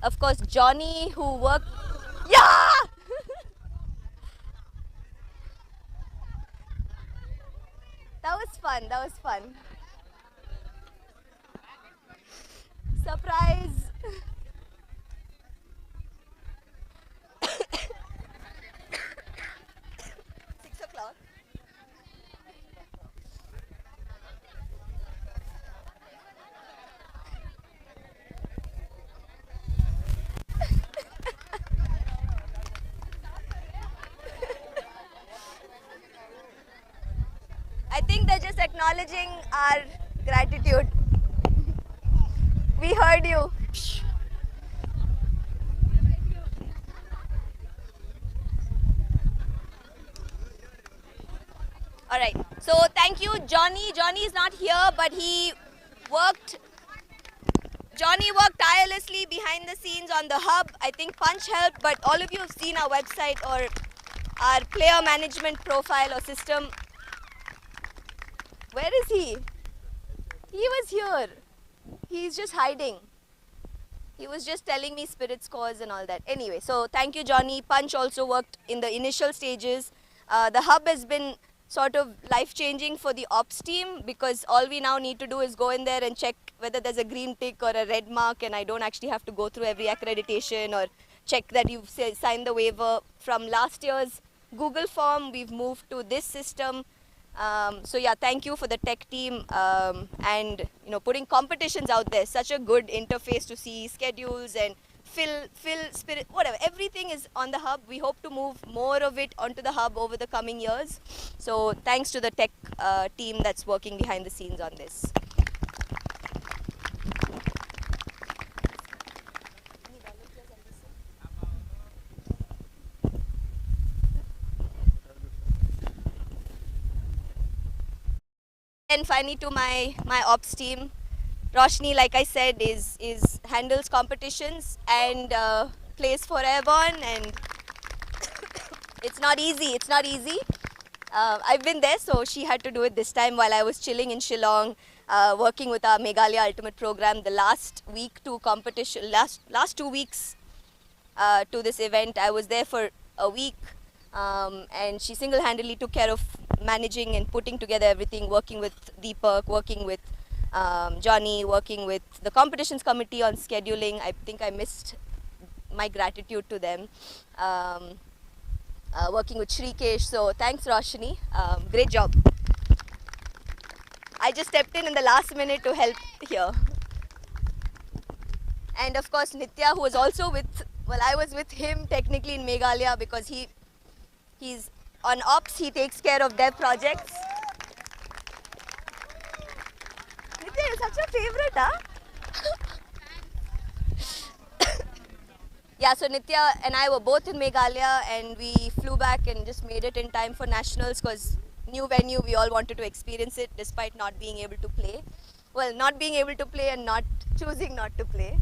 Of course, Johnny, who worked... Yeah! That was fun, that was fun. Surprise! I think they're just acknowledging our gratitude. We heard you. All right. So thank you, Johnny. Johnny is not here, but Johnny worked tirelessly behind the scenes on the hub. I think Punch helped, but all of you have seen our website or our player management profile or system. Where is he? He was here. He's just hiding. He was just telling me spirit scores and all that. Anyway, so thank you, Johnny. Punch also worked in the initial stages. The hub has been sort of life-changing for the ops team, because all we now need to do is go in there and check whether there's a green tick or a red mark, and I don't actually have to go through every accreditation or check that you've signed the waiver. From last year's Google form, we've moved to this system. So yeah, thank you for the tech team, and putting competitions out there. Such a good interface to see schedules and fill spirit, whatever. Everything is on the hub. We hope to move more of it onto the hub over the coming years. So thanks to the tech team that's working behind the scenes on this. And finally to my ops team, Roshni, like I said, is handles competitions and plays for Airborne, and it's not easy. It's not easy. I've been there, so she had to do it this time while I was chilling in Shillong, working with our Meghalaya Ultimate program. The last week to competition, last 2 weeks to this event, I was there for a week, and she single-handedly took care of managing and putting together everything, working with Deepak, working with Johnny, working with the competitions committee on scheduling. I think I missed my gratitude to them. Working with Shrikesh. So thanks, Roshni. Great job. I just stepped in the last minute to help here. And of course, Nitya, who was also with, well, I was with him technically in Meghalaya because he's on ops, he takes care of dev projects. Nitya, you're such a favorite, huh? Yeah, so Nitya and I were both in Meghalaya, and we flew back and just made it in time for nationals because new venue, we all wanted to experience it despite not being able to play. Well, not being able to play and not choosing not to play.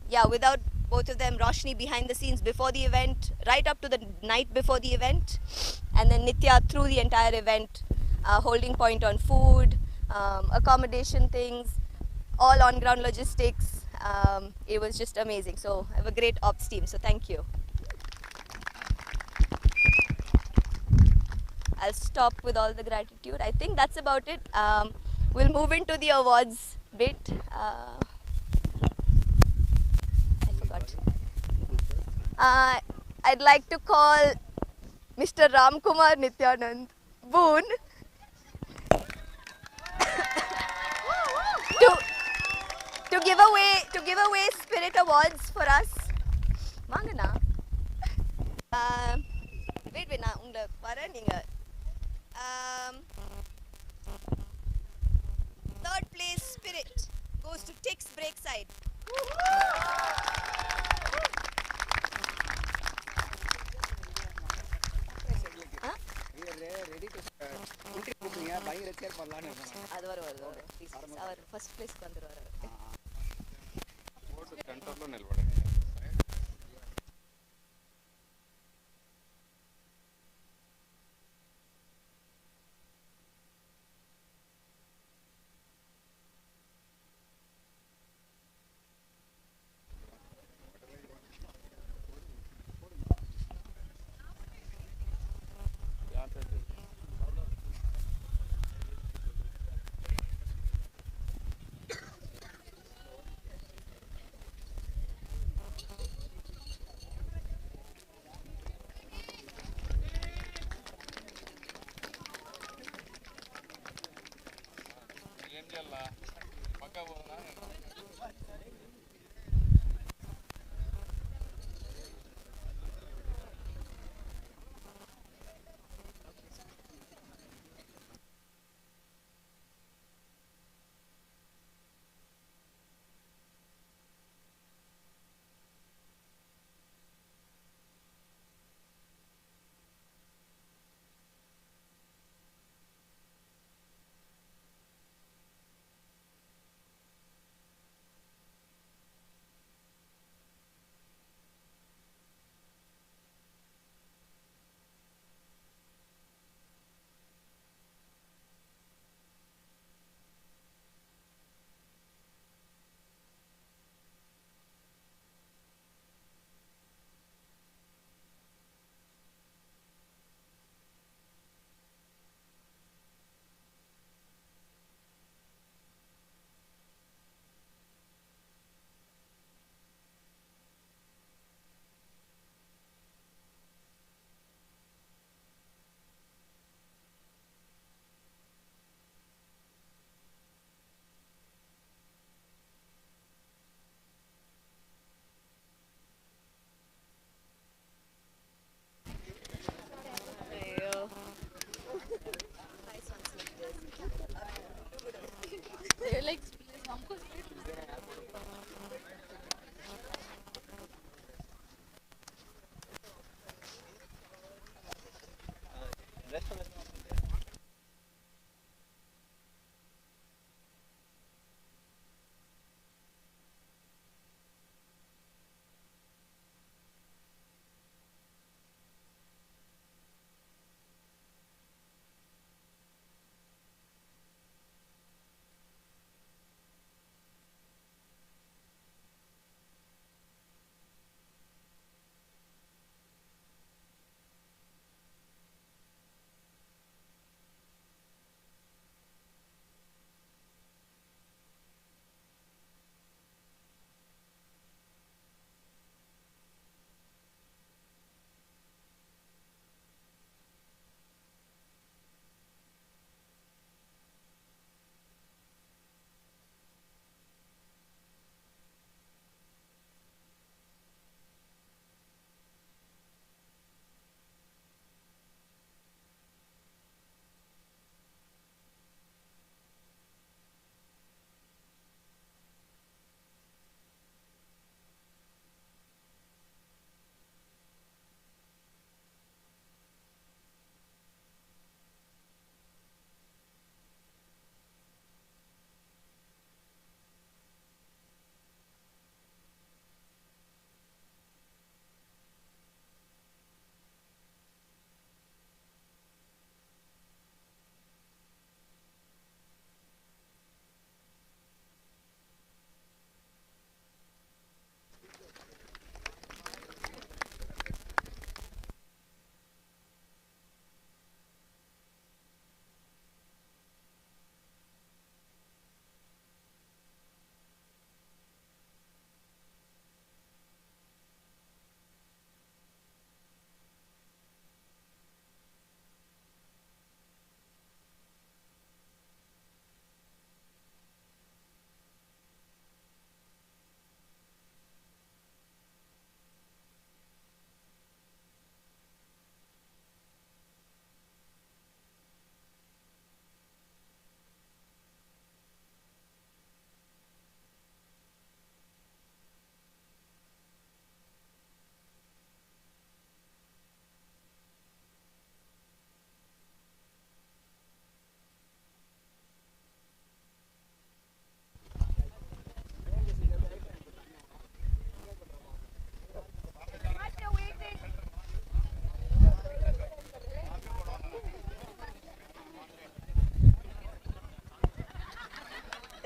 Yeah, without both of them, Roshni behind the scenes before the event, right up to the night before the event, and then Nitya through the entire event, holding point on food, accommodation things, all on-ground logistics. It was just amazing. So I have a great ops team, so thank you. I'll stop with all the gratitude. I think that's about it. We'll move into the awards bit. I forgot. I'd like to call Mr. Ramkumar Nityanand Boone to give away Spirit Awards for us. Mangana. Wait, நான் உங்களை வரேன் நீங்க. Third place Spirit goes to Tix Breakside. அது வரும். அவர் first பிளேஸ்க்கு வந்துருவாரு.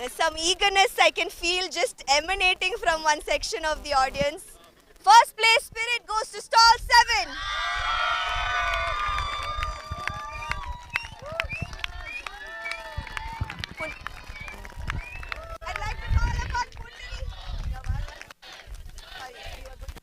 There's some eagerness I can feel just emanating from one section of the audience. First place spirit goes to stall 7. I'd like to call upon Pundri. Sorry, you are going.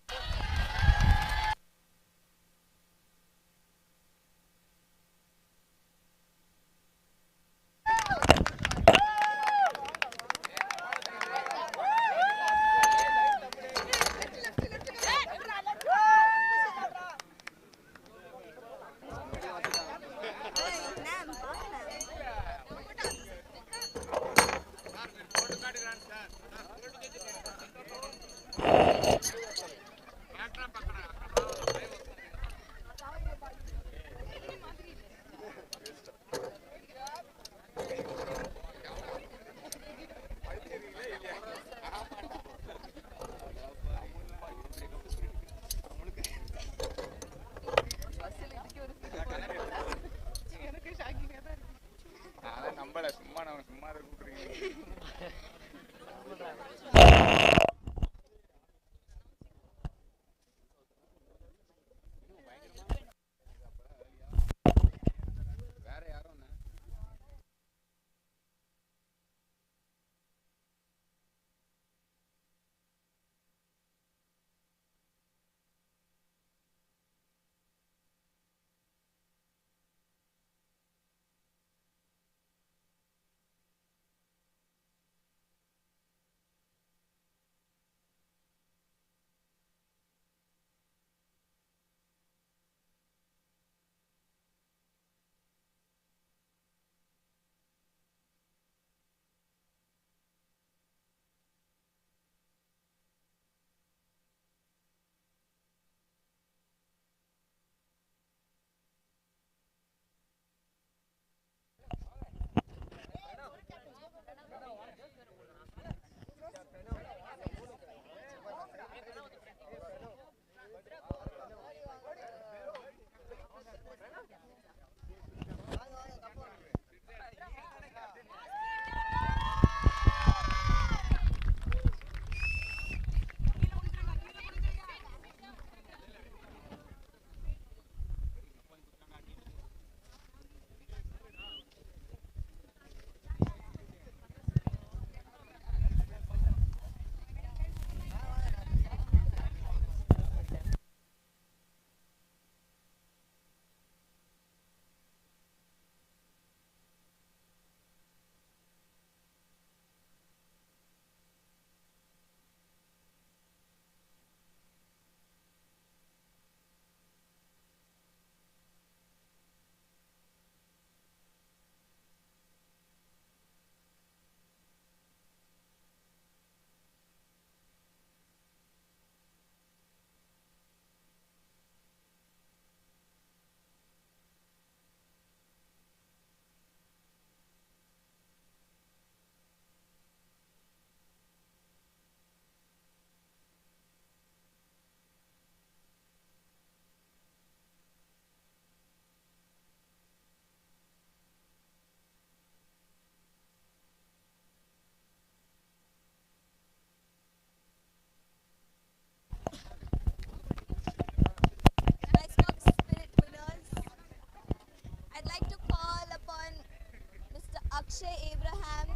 Abraham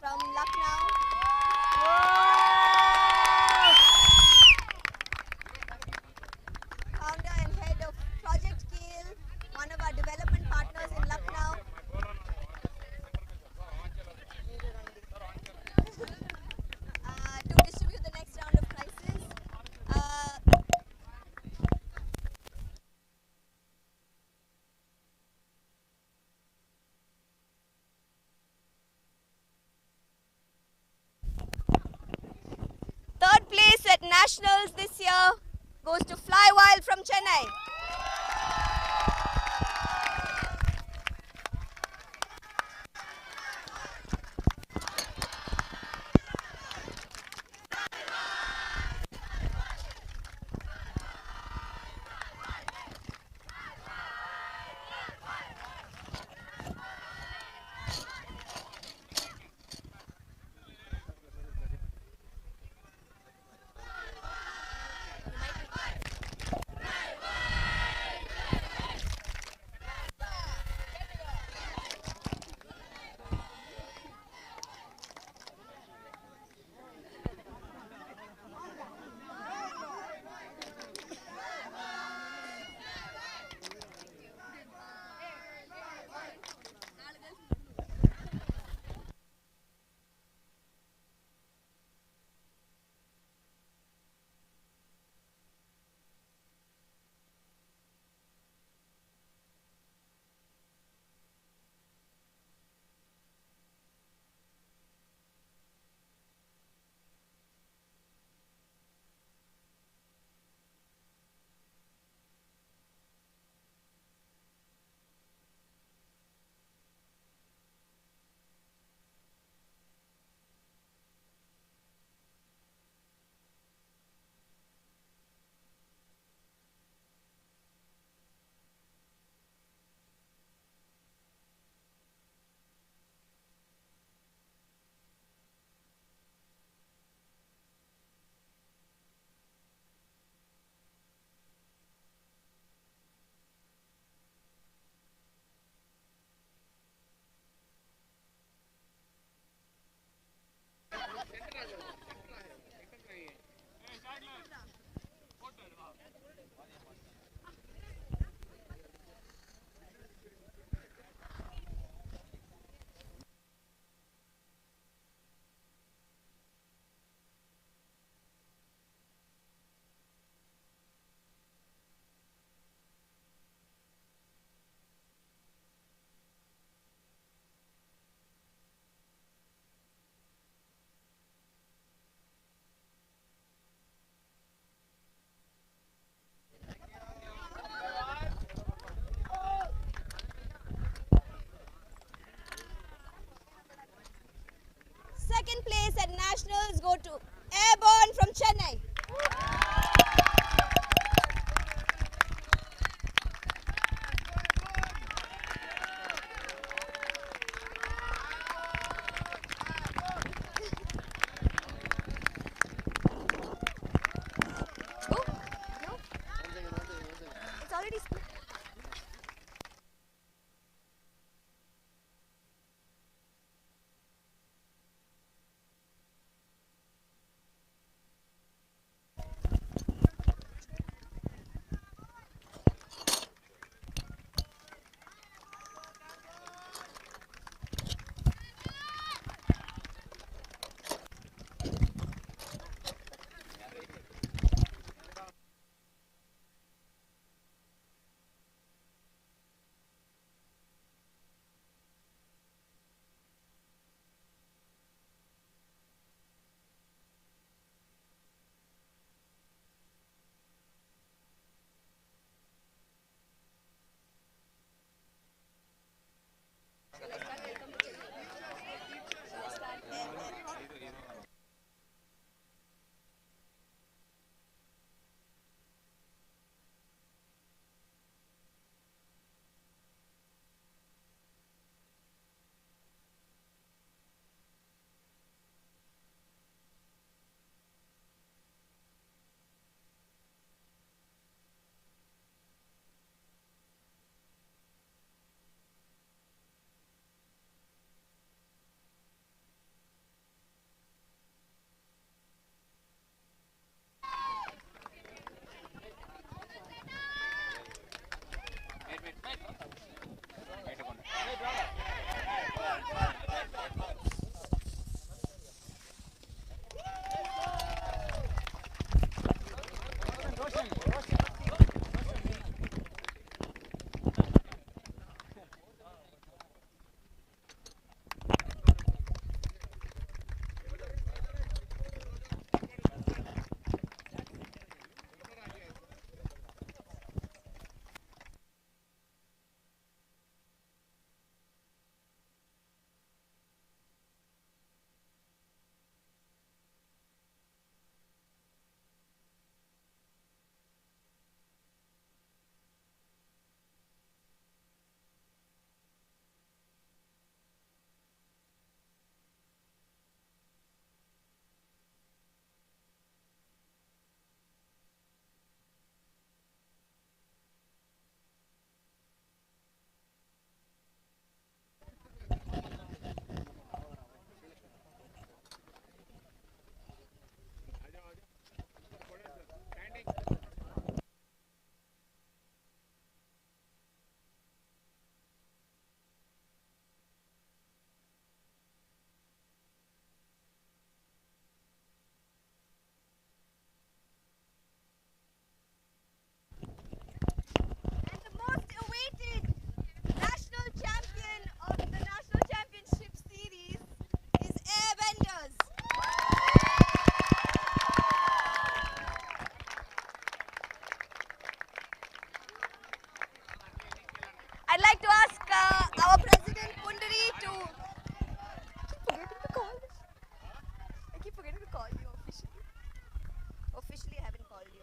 from Lucknow. Founder and head of Project Kale, one of our development partners in Lucknow. To distribute the next round of prizes. Third place at Nationals this year goes to Fly Wild from Chennai. I'd like to ask our president Pundari to. I keep forgetting to call you officially. Officially, I haven't called you.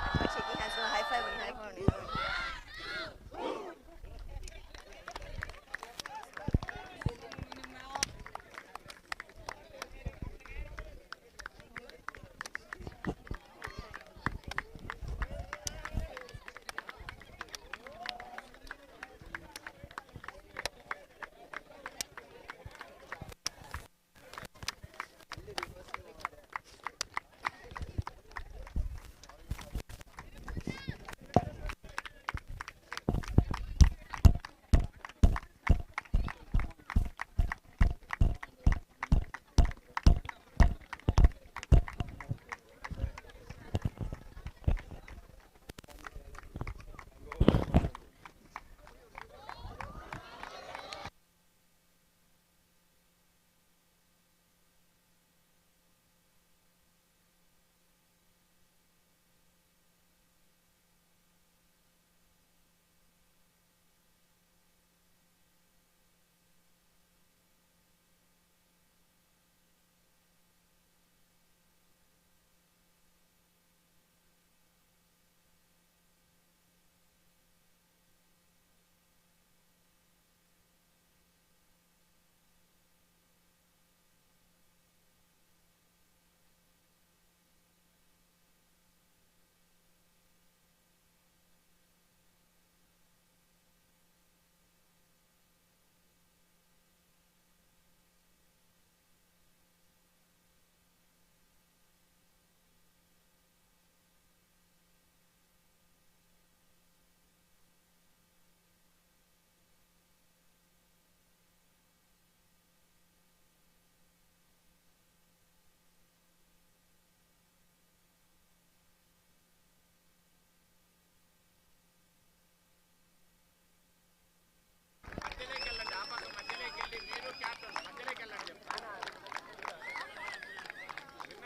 I'm not shaking hands, no high five.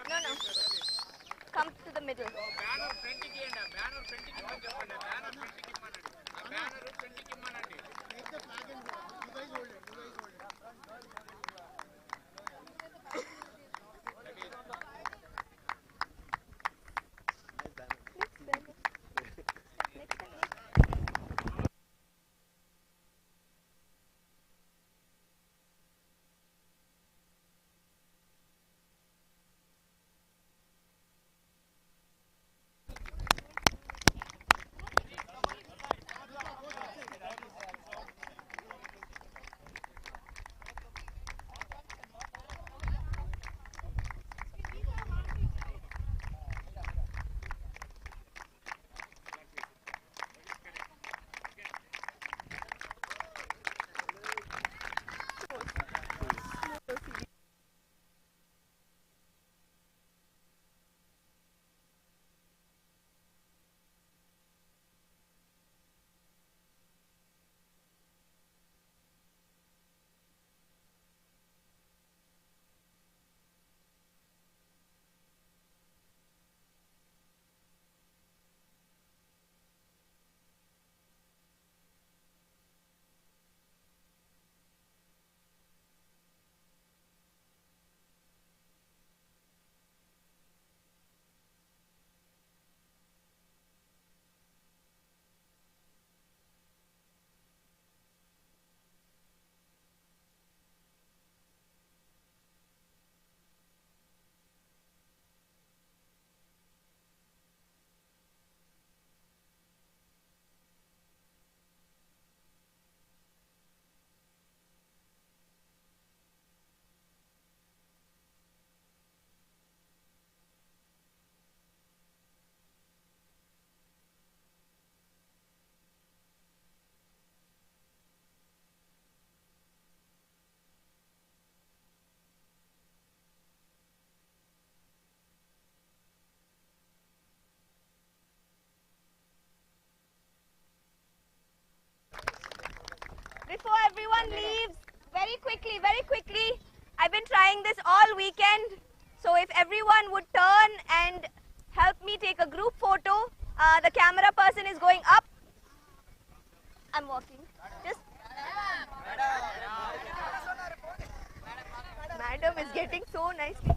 No. Come to the middle. Before everyone leaves, very quickly, I've been trying doing this all weekend. So if everyone would turn and help me take a group photo. The camera person is going up. I'm walking. Just. Madam is getting so nicely.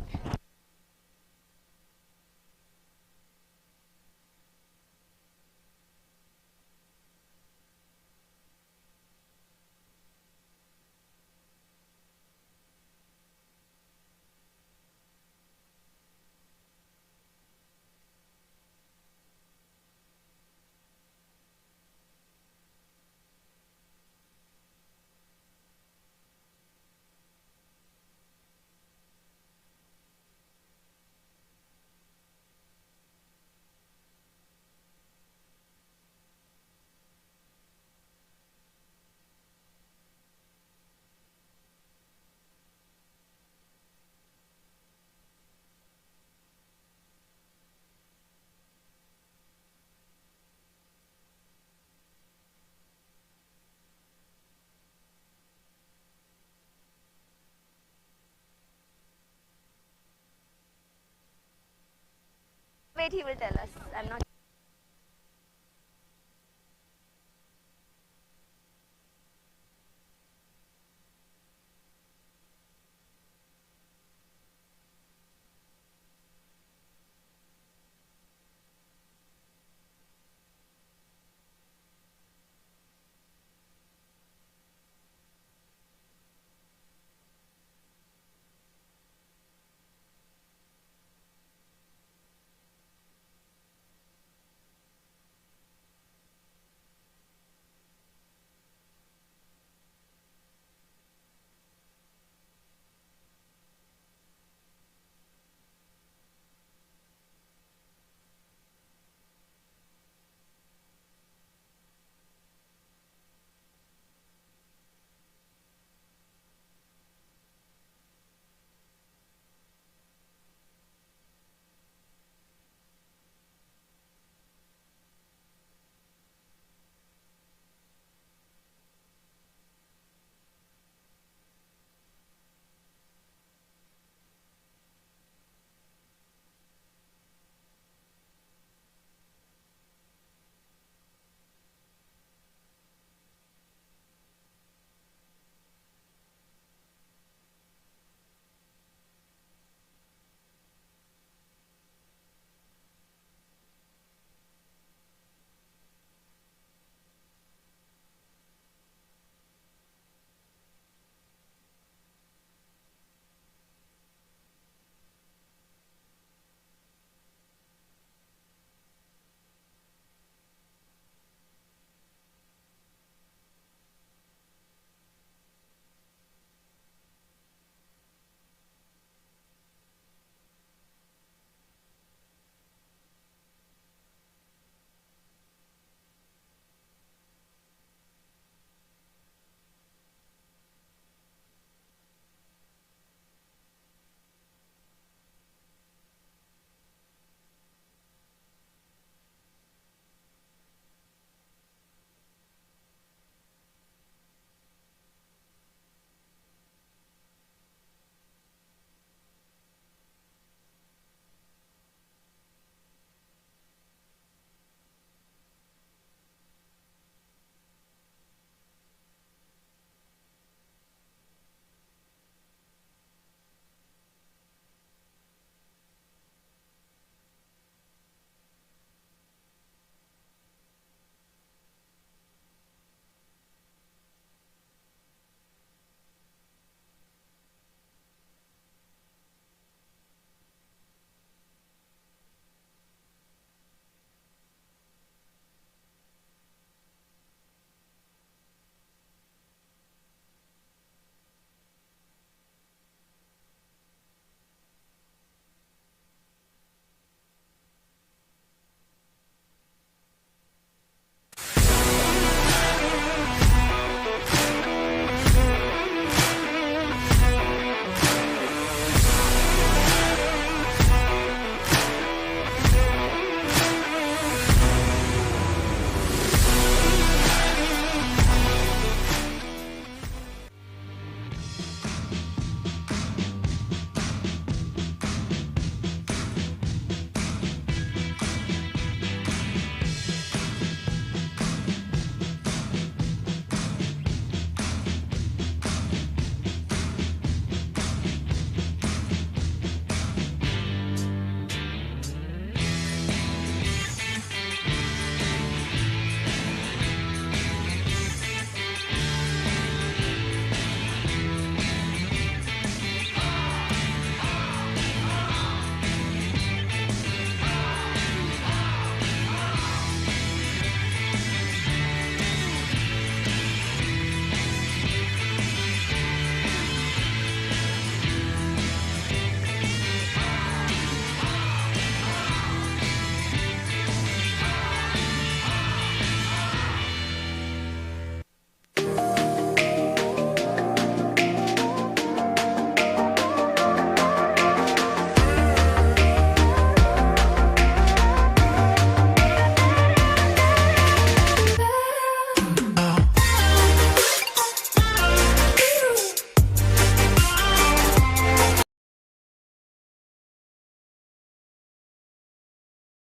Wait, he will tell us. I'm not.